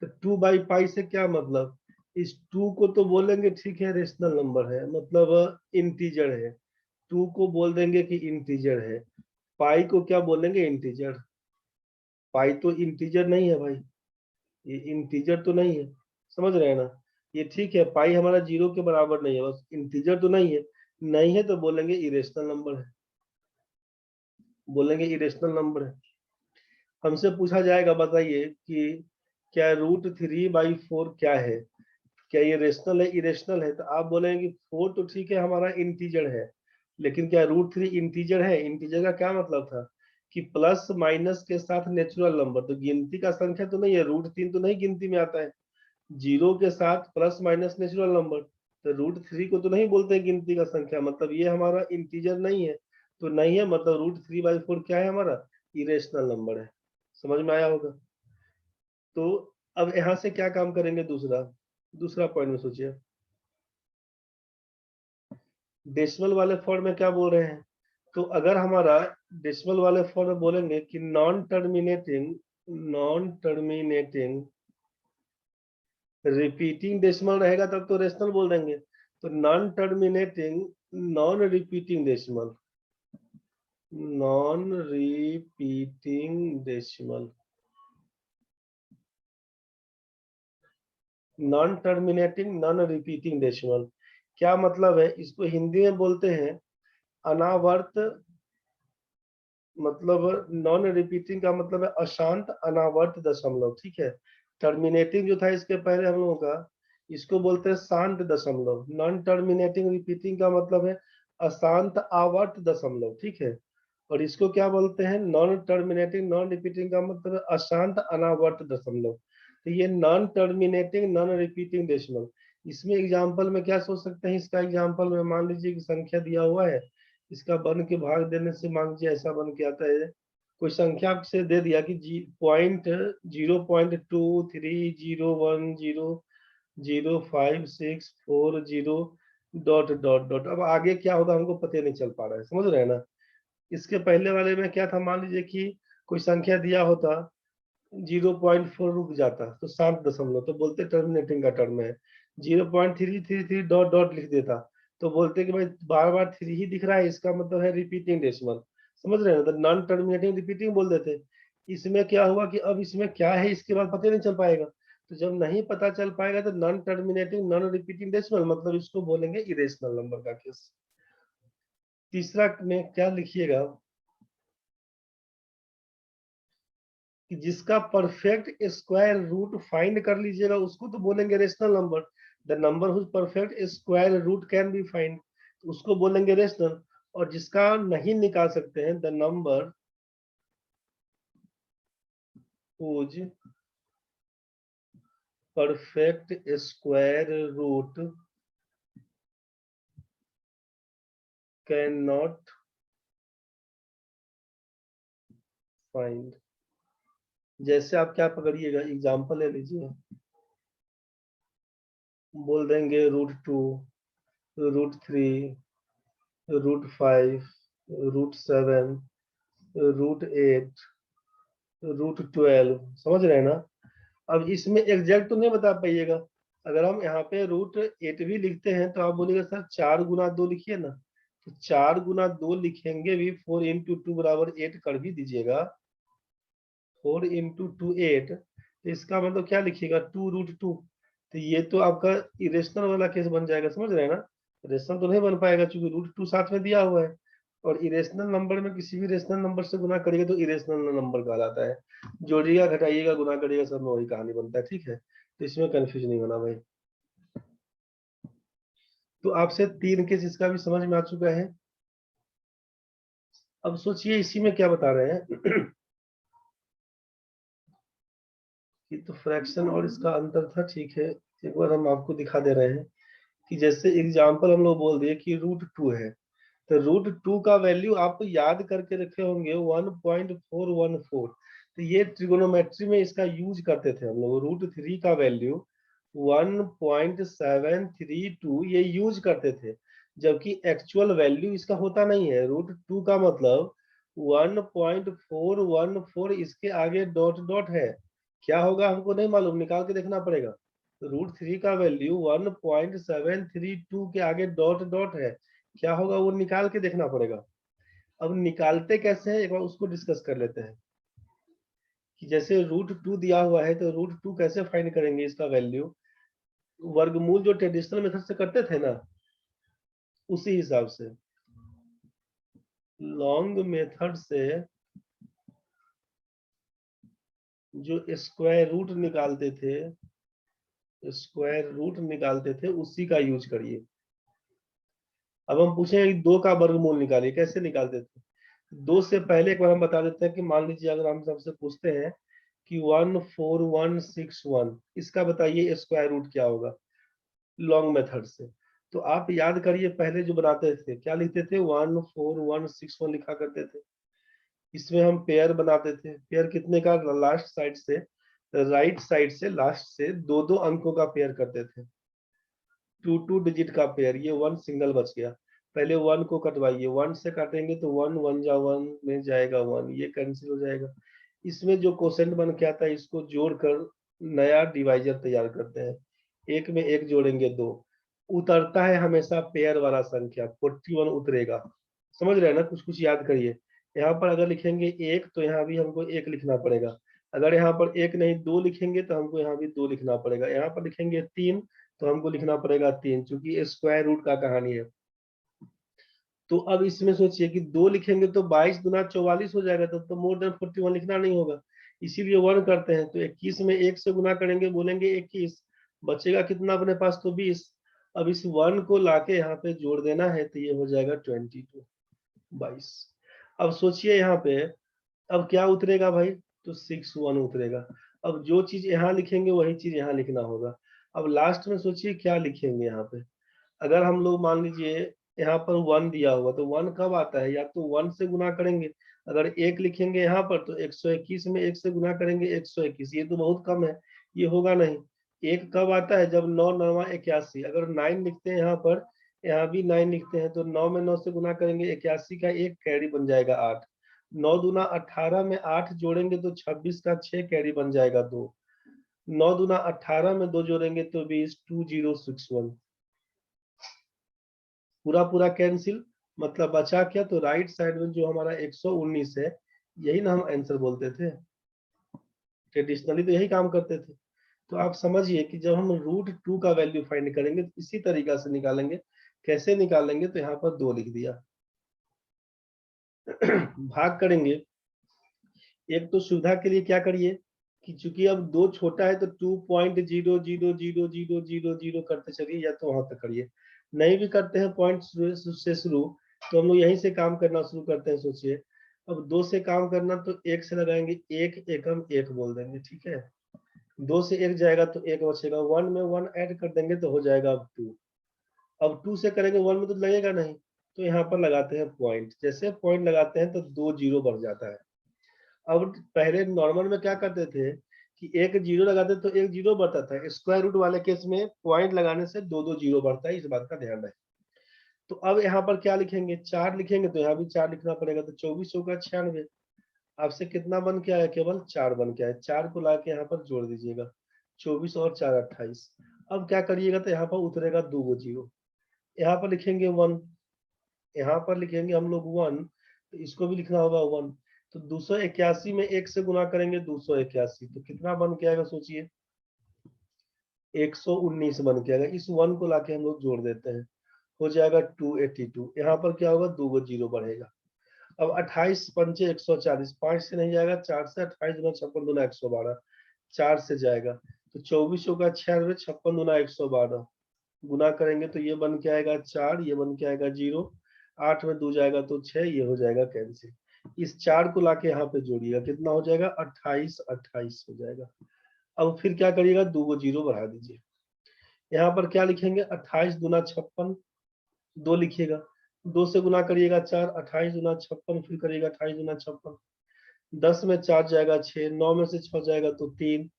तो 2 बाई पाई से क्या मतलब, इस 2 को तो बोलेंगे ठीक है रेशनल नंबर है, मतलब इंटीजर है, 2 को बोल देंगे कि इंटीजर है, पाई को क्या बोलेंगे इंटीजर, पाई तो इंटीजर नहीं है भाई, ये इंटीजर तो नहीं है, समझ रहे हैं ना। ये ठीक है, पाई हमारा 0 के बराबर नहीं है, बस इंटीजर तो नहीं है, नहीं है तो बोलेंगे इरेशनल नंबर है, बोलेंगे इरेशनल नंबर है। हमसे पूछा जाएगा बताइए कि क्या √3/4 क्या है, क्या ये रेशनल है इरेशनल है, तो आप बोलेंगे कि 4 तो ठीक है हमारा इंटीजर है, लेकिन क्या √3 इंटीजर है, इंटीजर का क्या मतलब था कि प्लस माइनस के साथ नेचुरल नंबर, तो गिनती का संख्या तो नहीं है, √3 तो नहीं गिनती में आता है, 0 के साथ प्लस माइनस नेचुरल नंबर, तो √3 को तो नहीं बोलते हैं गिनती का संख्या, मतलब ये हमारा इंटीजर नहीं है, तो नहीं है मतलब √3/4 क्या है हमारा, इरेशनल नंबर है। समझ में आया होगा। तो अब यहाँ से क्या काम करेंगे, दूसरा दूसरा पॉइंट में सोचिए, डेसिमल वाले फॉर्म में क्या बोल रहे हैं, तो अगर हमारा डेसिमल वाले फॉर्म में बोलेंगे कि नॉन टर्मिनेटिंग रिपीटिंग डेसिमल रहेगा तब तो रेशनल बोल देंगे, तो non terminating non repeating decimal, non repeating decimal, non terminating non repeating decimal क्या मतलब है, इसको हिंदी में बोलते हैं अनावर्त, मतलब नॉन रिपीटिंग का मतलब है अशांत अनावर्त दशमलव। ठीक है, टर्मिनेटिंग जो था इसके पहले हम लोगों का, इसको बोलते हैं शांत दशमलव, नॉन टर्मिनेटिंग रिपीटिंग का मतलब है अशांत आवर्त दशमलव। ठीक है, और इसको क्या बोलते हैं, नॉन टर्मिनेटिंग नॉन रिपीटिंग का मतलब है अशांत अनावर्त दशमलव। तो ये non terminating non repeating decimal, इसमें एग्जांपल में क्या सोच सकते हैं, इसका एग्जांपल में मान लीजिए कि संख्या दिया हुआ है, इसका बन के भाग देने से मान लीजिए ऐसा बन के आता है, कोई संख्या से दे दिया कि 0.2301005640 डॉट डॉट डॉट, अब आगे क्या होगा हमको पता नहीं चल पा रहा है, समझ रहे हैं ना। इसके पहले वाले में क्या था, मान लीजिए कि कोई संख्या दिया होता, 0.4 रुक जाता तो 7 दशमलव, तो बोलते टर्मिनेटिंग का टर्म है, 0.333 डॉट डॉट लिख देता तो बोलते कि भाई बार बार 3 ही दिख रहा है, इसका मतलब है रिपीटिंग डेसिमल। समझ रहे हैं ना, तो नॉन टर्मिनेटिंग रिपीटिंग बोल देते। इसमें क्या हुआ कि अब इसमें क्या है इसके बाद पता नहीं चल पाएगा, तो जब नहीं पता चल पाएगा तो non terminating non repeating decimal, मतलब इसको बोलेंगे इरेशनल नंबर का केस। तीसरा में क्या लिखिएगा कि जिसका परफेक्ट स्क्वायर रूट फाइंड कर लीजिएगा उसको तो बोलेंगे rational number, the number whose perfect square root can be find, उसको बोलेंगे रेशनल। और जिसका नहीं निकाल सकते हैं, the number whose perfect square root can not find. जैसे आप क्या पकड़िएगा, एग्जाम्पल ले लीजिए, बोल देंगे √2, √3, √5, √7, √8, √12, समझ रहे हैं ना। अब इसमें एग्जैक्ट तो नहीं बता पाइएगा। अगर हम यहाँ पे √8 भी लिखते हैं तो आप बोलेगा सर 4 × 2 लिखिए ना, तो 4 × 2 लिखेंगे भी, 4 × 2 = 8 कर भी दीजिएगा, 4 × 2 8, तो इसका मतलब क्या लिखिएगा, 2√2। तो ये तो आपका इरेशनल वाला केस बन जाएगा, समझ रहे हैं ना। रेशनल तो नहीं बन पाएगा क्योंकि √2 साथ में दिया हुआ है, और इरेशनल नंबर में किसी भी रेशनल नंबर से गुना करिएगा तो इरेशनल नंबर कहलाता है। जोड़िएगा, घटाइएगा, गुना करिएगा, सब में वही कहानी बनता है, ठीक है। तो इसमें कंफ्यूज नहीं होना भाई। तो आपसे 3 केस इसका भी समझ में आ चुका है। अब सोचिए इसी में क्या बता रहे हैं कि तो फ्रैक्शन और इसका अंतर था, ठीक है। एक बार हम आपको दिखा दे रहे हैं कि जैसे एग्जाम्पल हम लोग बोल दिए कि √2 है, तो √2 का वैल्यू आप याद करके रखे होंगे 1.414। तो ये ट्रिगोनोमेट्री में इसका यूज करते थे हम लोग। √3 का वैल्यू 1.732 ये यूज करते थे, जबकि एक्चुअल वैल्यू इसका होता नहीं है। √2 का मतलब 1.414, इसके आगे डॉट डॉट है, क्या होगा हमको नहीं मालूम, निकाल के देखना पड़ेगा। √3 का वैल्यू 1.732 के आगे डॉट डॉट है, क्या होगा वो निकाल के देखना पड़ेगा। अब निकालते कैसे हैं एक बार उसको डिस्कस कर लेते हैं कि जैसे √2 दिया हुआ है तो √2 कैसे फाइंड करेंगे इसका वैल्यू। वर्गमूल जो ट्रेडिशनल मेथड से करते थे ना, उसी हिसाब से लॉन्ग मेथड से जो स्क्वायर रूट निकालते थे, उसी का यूज करिए। अब हम पूछेंगे कि 2 का वर्गमूल निकालिए, कैसे निकालते थे। 2 से पहले एक बार हम बता देते हैं कि मान लीजिए अगर हम सबसे पूछते हैं कि 14161, इसका बताइए स्क्वायर रूट क्या होगा लॉन्ग मेथड से। तो आप याद करिए पहले जो बनाते थे क्या लिखते थे, 14161 लिखा करते थे। इसमें हम पेयर बनाते थे, पेयर कितने का, लास्ट साइड से राइट साइड से लास्ट से दो दो अंकों का पेयर करते थे, 2 डिजिट का पेयर। ये 1 सिंगल बच गया, पहले 1 को कटवाइए, 1 से काटेंगे तो 1 1 जा 1 में जाएगा 1, ये कैंसिल हो जाएगा। इसमें जो क्वोशेंट बन के आता है इसको जोड़कर नया डिवाइजर तैयार करते हैं, 1 में 1 जोड़ेंगे 2, उतरता है हमेशा पेयर वाला संख्या, 41 उतरेगा। समझ रहे हैं ना, कुछ कुछ याद करिए। यहाँ पर अगर लिखेंगे 1 तो यहाँ भी हमको 1 लिखना पड़ेगा, अगर यहाँ पर 1 नहीं 2 लिखेंगे तो हमको यहाँ भी 2 लिखना पड़ेगा, यहाँ पर लिखेंगे 3 तो हमको लिखना पड़ेगा 3, क्योंकि ये स्क्वायर रूट का कहानी है। तो अब इसमें सोचिए कि 2 लिखेंगे तो 22 दूना 44 हो जाएगा, तब तो मोर देन 41 लिखना नहीं होगा, इसीलिए 1 करते हैं। तो 21 में 1 से गुना करेंगे, बोलेंगे 21, बचेगा कितना अपने पास, तो 20। अब इस 1 को लाके यहाँ पे जोड़ देना है तो ये हो जाएगा 22, 22। अब सोचिए यहाँ पे अब क्या उतरेगा भाई, तो 61 उतरेगा। अब जो चीज यहाँ लिखेंगे वही चीज यहाँ लिखना होगा। अब लास्ट में सोचिए क्या लिखेंगे यहाँ पे। अगर हम लोग मान लीजिए यहाँ पर 1 दिया हुआ, तो 1 कब आता है, या तो 1 से गुना करेंगे, अगर 1 लिखेंगे यहाँ पर तो 121 में 1 से गुना करेंगे 121, ये तो बहुत कम है, ये होगा नहीं। 1 कब आता है, जब 9 9 81, अगर 9 लिखते हैं यहाँ पर, यहाँ भी 9 लिखते हैं तो 9 में 9 से गुना करेंगे, 81 का 1 कैरी बन जाएगा 8, 9 दूना 18 में 8 जोड़ेंगे तो 26 का 6 कैरी बन जाएगा 2, 9 दूना 18 में 2 जोड़ेंगे तो 20, 2061, पूरा पूरा कैंसिल। मतलब बचा क्या, तो राइट साइड में जो हमारा 119 है, यही ना हम आंसर बोलते थे, ट्रेडिशनली तो यही काम करते थे। तो आप समझिए कि जब हम √2 का वैल्यू फाइंड करेंगे तो इसी तरीका से निकालेंगे। कैसे निकालेंगे, तो यहाँ पर 2 लिख दिया भाग करेंगे। एक तो सुविधा के लिए क्या करिए कि चूंकि अब 2 छोटा है तो 2.0000000 करते चलिए, या तो वहां तक करिए, नहीं भी करते हैं पॉइंट से शुरू, तो हम लोग यहीं से काम करना शुरू करते हैं। सोचिए अब 2 से काम करना तो 1 से लगाएंगे, 1 एकम 1 बोल देंगे, ठीक है। 2 से 1 जाएगा तो 1 बचेगा, 1 में 1 ऐड कर देंगे तो हो जाएगा अब 2। अब 2 से करेंगे 1 में तो लगेगा नहीं, तो यहाँ पर लगाते हैं पॉइंट। जैसे पॉइंट लगाते हैं तो 2 जीरो बढ़ जाता है। अब पहले नॉर्मल में क्या करते थे कि एक जीरो लगाते तो एक जीरो बढ़ता था, स्क्वायर रूट वाले केस में पॉइंट लगाने से 2 जीरो बढ़ता है, इस बात का ध्यान रखें। तो अब यहाँ पर क्या लिखेंगे, 4 लिखेंगे तो यहाँ भी 4 लिखना पड़ेगा, तो 24 होगा 96। आपसे कितना बन के आया, केवल 4 बन के आया। 4 को लाके यहाँ पर जोड़ दीजिएगा, 24 और 4 28। अब क्या करिएगा तो यहाँ पर उतरेगा 2 जीरो, यहाँ पर लिखेंगे 1, यहाँ पर लिखेंगे हम लोग 1, तो इसको भी लिखना होगा 1। तो 281 में 1 से गुना करेंगे 281, तो कितना बन के आएगा सोचिए, 119 बन के आएगा। इस 1 को लाके हम लोग जोड़ देते हैं, हो जाएगा 282। यहाँ पर क्या होगा, 2 जीरो बढ़ेगा। अब 28 पंचे 140, 5 से नहीं जाएगा, 4 से, 28 दूना 56 दूना 112, 4 से जाएगा तो 24 होगा 96, 56 दूना 112, गुना करेंगे तो ये बन के आएगा 4, ये बन के आएगा 0, 8 में 2 जाएगा तो 6, ये हो जाएगा कैंसिल। इस 4 को लाके यहाँ पे जोड़िएगा, कितना हो जाएगा, 28 28 हो जाएगा। अब फिर क्या करिएगा, 2 जीरो बढ़ा दीजिए। यहाँ पर क्या लिखेंगे, 28 दूना 56, 2 लिखिएगा, 2 से गुना करिएगा 4, 28 दूना 56, फिर करिएगा 28 दूना 56, 10 में 4 जाएगा 6, 9 में से 6 जाएगा तो 3,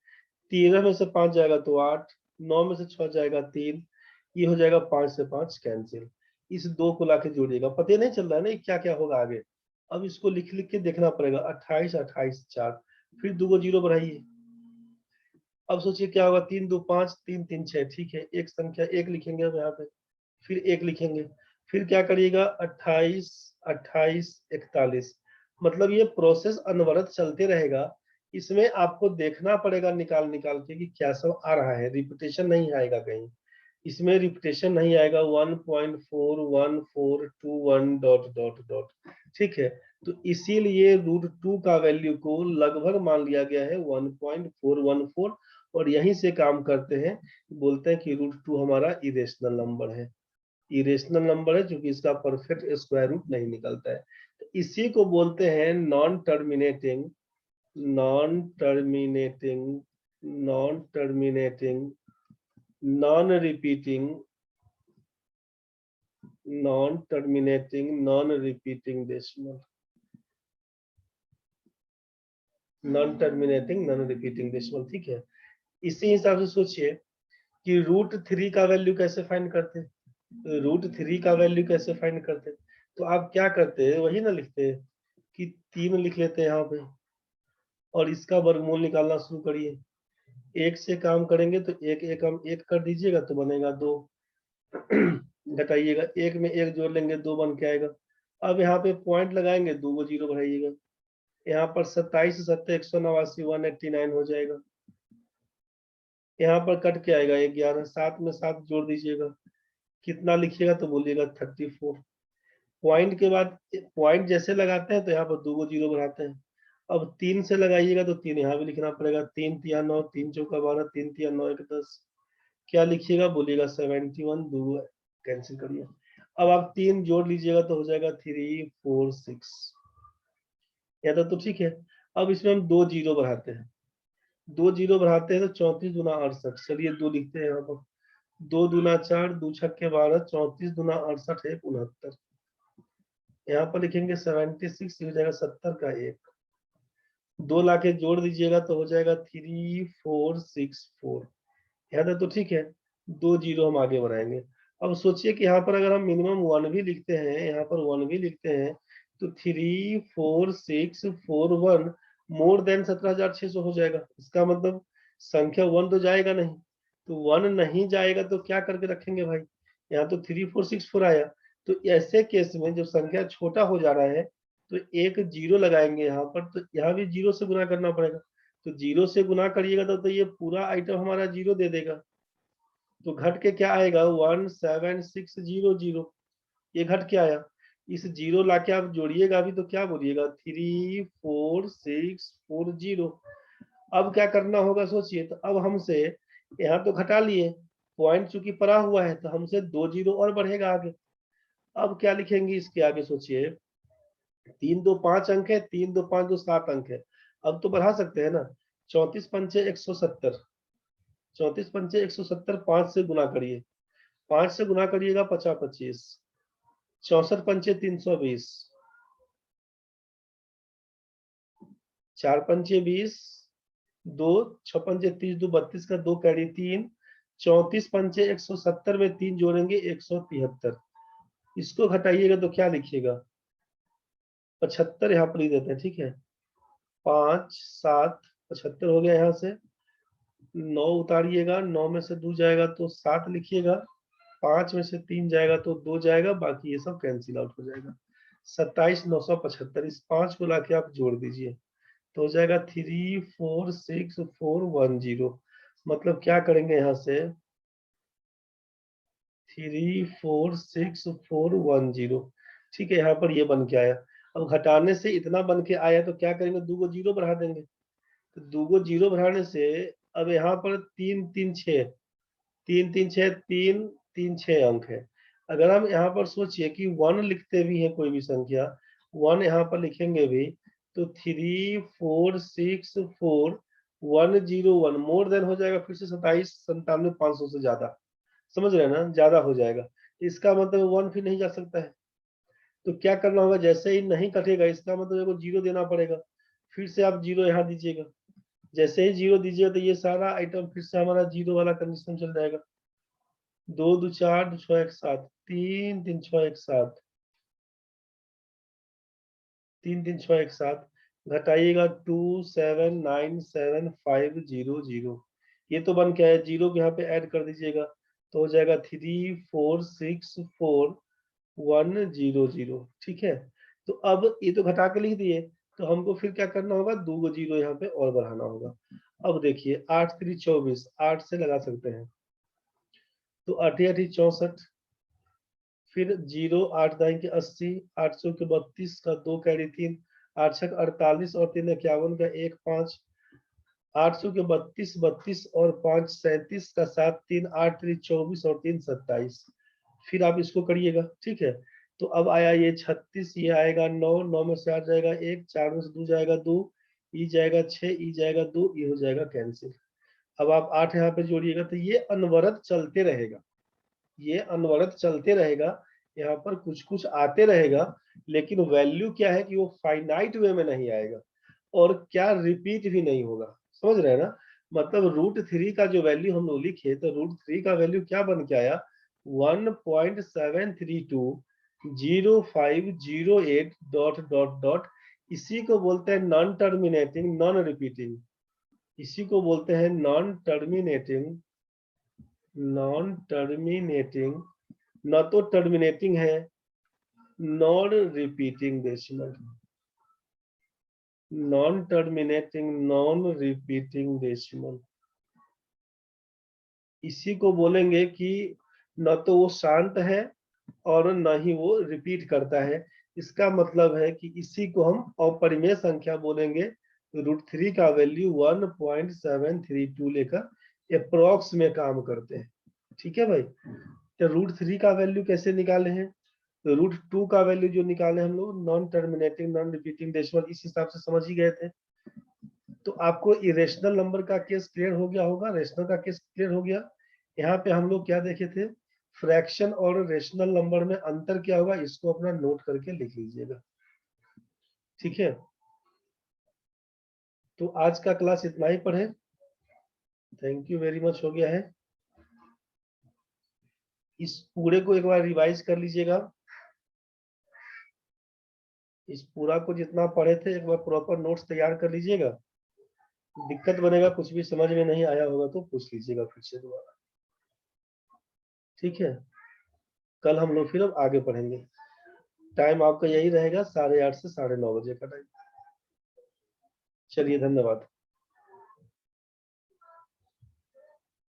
13 में से 5 जाएगा तो 8, 9 में से 6 जाएगा 3, ये हो जाएगा 5 से 5 कैंसिल। इस 2 को लाके जोड़िएगा, पता नहीं चल रहा है ना क्या क्या होगा आगे। अब इसको लिख लिख के देखना पड़ेगा, 28 28 4, फिर 2 जीरो बढ़ाइए। अब सोचिए क्या होगा, 3 2 5, 3 3 6, ठीक है, एक संख्या 1 लिखेंगे अब यहाँ पे, फिर 1 लिखेंगे, फिर क्या करिएगा, 28 28 41। मतलब ये प्रोसेस अनवरत चलते रहेगा। इसमें आपको देखना पड़ेगा निकाल निकाल के कि क्या सब आ रहा है, रिपीटेशन नहीं आएगा कहीं, इसमें रिपीटेशन नहीं आएगा। 1.4141 डॉट डॉट डॉट, ठीक है। तो इसीलिए √2 का वैल्यू को लगभग मान लिया गया है 1.414, और यहीं से काम करते हैं, बोलते हैं कि √2 हमारा इरेशनल नंबर है। इरेशनल नंबर है क्योंकि इसका परफेक्ट स्क्वायर रूट नहीं निकलता है। तो इसी को बोलते हैं non terminating non terminating non terminating non repeating non repeating decimal. Non terminating non repeating decimal, ठीक है। इसी हिसाब से सोचिए कि √3 का वैल्यू कैसे फाइंड करते हैं, √3 का वैल्यू कैसे फाइंड करते हैं। तो आप क्या करते हैं, वही ना लिखते हैं कि 3 लिख लेते हैं यहाँ पे, और इसका वर्गमूल निकालना शुरू करिए। 1 से काम करेंगे तो 1 1 हम 1 कर दीजिएगा तो बनेगा 2, घटाइएगा 1 में 1 जोड़ लेंगे 2 बन के आएगा। अब यहाँ पे पॉइंट लगाएंगे, 2 जीरो बढ़ाइएगा, यहाँ पर 27 7 189 189 हो जाएगा। यहाँ पर कट के आएगा 11, 7 में 7 जोड़ दीजिएगा, कितना लिखिएगा तो बोलिएगा 34। पॉइंट के बाद पॉइंट जैसे लगाते हैं तो यहाँ पर 2 जीरो बढ़ाते हैं। अब 3 से लगाइएगा तो 3 यहाँ भी लिखना पड़ेगा, 3 3 9, 3 चौका 12, 3 3 9 1 10, क्या लिखिएगा, बोलिएगा 71, 2 कैंसिल करिए। अब आप 3 जोड़ लीजिएगा तो हो जाएगा 3 4 6, यहाँ तक तो ठीक है। अब इसमें हम 2 जीरो बढ़ाते हैं, 2 जीरो बढ़ाते हैं तो 34 दूना 68, चलिए 2 लिखते हैं यहाँ पर, 2 दूना 4, 2 छक्के 12, 34 दूना 68 है 69, यहाँ पर लिखेंगे 76, हो जाएगा 70 का 1, 2 लाके जोड़ दीजिएगा तो हो जाएगा 3 4 6 4, यहाँ तक तो ठीक है। 2 जीरो हम आगे बढ़ाएंगे। अब सोचिए कि यहाँ पर अगर हम मिनिमम 1 भी लिखते हैं, यहाँ पर 1 भी लिखते हैं तो 3 4 6 4 1 मोर देन 17,600 हो जाएगा। इसका मतलब संख्या 1 तो जाएगा नहीं, तो 1 नहीं जाएगा तो क्या करके रखेंगे भाई, यहाँ तो 3 4 6 4 आया। तो ऐसे केस में जब संख्या छोटा हो जा रहा है तो एक जीरो लगाएंगे यहाँ पर, तो यहाँ भी जीरो से गुना करना पड़ेगा। तो जीरो से गुना करिएगा तो ये पूरा आइटम हमारा जीरो दे देगा, तो घट के क्या आएगा 17600, ये घट के आया। इस जीरो लाके आप जोड़िएगा अभी तो क्या बोलिएगा 34640। अब क्या करना होगा सोचिए, तो अब हमसे यहाँ तो घटा लिए, पॉइंट चूंकि पड़ा हुआ है तो हमसे 2 जीरो और बढ़ेगा आगे। अब क्या लिखेंगे इसके आगे सोचिए, 3 2 5 अंक है, 3 2 5 2 7 अंक है, अब तो बढ़ा सकते हैं ना। 34 पंचे 170, 34 पंचे 170, 5 से गुना करिए, 5 से गुना करिएगा 50 25, 64 पंचे 320, 4 पंचे 20, 2 6 पंचे 30, 2 32 का 2 कैरी 3, 34 पंचे 170 में 3 जोड़ेंगे 173। इसको घटाइएगा तो क्या लिखिएगा, 75 यहाँ पर ही देते हैं, ठीक है। 5 7 75 हो गया, यहाँ से 9 उतारिएगा, 9 में से 2 जाएगा तो 7 लिखिएगा, 5 में से 3 जाएगा तो 2 जाएगा, बाकी ये सब कैंसिल आउट हो जाएगा। 27,975, इस 5 को लाके आप जोड़ दीजिए तो हो जाएगा 346410। मतलब क्या करेंगे यहाँ से, 346410, ठीक है। यहाँ पर ये बन के आया। अब घटाने से इतना बन के आया तो क्या करेंगे, 2 को 0 बढ़ा देंगे। तो 2 को 0 बढ़ाने से अब यहाँ पर 3 3 6, 3 3 6, 3 3 6 अंक है। अगर हम यहाँ पर सोचिए कि 1 लिखते भी हैं कोई भी संख्या, 1 यहाँ पर लिखेंगे भी तो 346410 मोर देन हो जाएगा, फिर से 27,97,500 से ज्यादा, समझ रहे हैं ना, ज्यादा हो जाएगा। इसका मतलब 1 फिर नहीं जा सकता है। तो क्या करना होगा, जैसे ही नहीं कटेगा इसका मतलब को 0 देना पड़ेगा, फिर से आप 0 यहाँ दीजिएगा। जैसे ही 0 दीजिएगा तो ये सारा आइटम फिर से हमारा 0 वाला कंडीशन चल जाएगा। 2 2 4 2 6 1 7, 3 3 6 1 7, 3 3 6 1 7, घटाइएगा 2 7 9 7 5 0 0। ये तो बन के आया, 0 को यहाँ पे ऐड कर दीजिएगा तो हो जाएगा 346410, ठीक है। तो अब ये तो घटा के लिख दिए, तो हमको फिर क्या करना होगा, 2 को 0 यहाँ पे और बढ़ाना होगा। अब देखिए 8 3 24, 8 से लगा सकते हैं तो 8 8 64, फिर 0 8 9 के 80, 800 के 32 का 2 कैरी 3, 8 6 48 और 3 51 का 1 5, 800 के 32 32 और 5 37 का 7 3 8 3 24 और 3 27। फिर आप इसको करिएगा, ठीक है। तो अब आया ये 36, ये आएगा 9, 9 में से 8 जाएगा 1, 4 में से 2 जाएगा 2, ई जाएगा 6, ई जाएगा 2, ये हो जाएगा कैंसिल। अब आप 8 यहाँ पे जोड़िएगा तो ये अनवरत चलते रहेगा, ये अनवरत चलते रहेगा। यहाँ पर कुछ कुछ आते रहेगा, लेकिन वैल्यू क्या है कि वो फाइनाइट वे में नहीं आएगा और क्या रिपीट भी नहीं होगा, समझ रहे हैं ना। मतलब √3 का जो वैल्यू हम लोग लिखे तो √3 का वैल्यू क्या बन के आया, 1.7320508 डॉट डॉट डॉट। इसी को बोलते हैं नॉन टर्मिनेटिंग नॉन रिपीटिंग, इसी को बोलते हैं नॉन टर्मिनेटिंग न तो टर्मिनेटिंग है, non repeating decimal, non terminating non repeating decimal. इसी को बोलेंगे कि न तो वो शांत है और न ही वो रिपीट करता है। इसका मतलब है कि इसी को हम अपरिमेय संख्या बोलेंगे। √3 का वैल्यू 1.732 लेकर अप्रोक्स में काम करते हैं, ठीक है भाई। तो √3 का वैल्यू कैसे निकाले हैं, तो √2 का वैल्यू जो निकाले हम लोग non terminating non repeating decimal, इस हिसाब से समझ ही गए थे। तो आपको इरेशनल नंबर का केस क्लियर हो गया होगा, रेशनल का केस क्लियर हो गया। यहाँ पे हम लोग क्या देखे थे, फ्रैक्शन और रेशनल नंबर में अंतर क्या होगा, इसको अपना नोट करके लिख लीजिएगा, ठीक है। तो आज का क्लास इतना ही पर है। थैंक यू वेरी मच, हो गया है। इस पूरे को एक बार रिवाइज कर लीजिएगा, इस पूरा को जितना पढ़े थे एक बार प्रॉपर नोट्स तैयार कर लीजिएगा। दिक्कत बनेगा, कुछ भी समझ में नहीं आया होगा तो पूछ लीजिएगा फिर से दोबारा, ठीक है। कल हम लोग फिर अब आगे पढ़ेंगे। टाइम आपका यही रहेगा 8:30 से 9:30 बजे का टाइम। चलिए, धन्यवाद।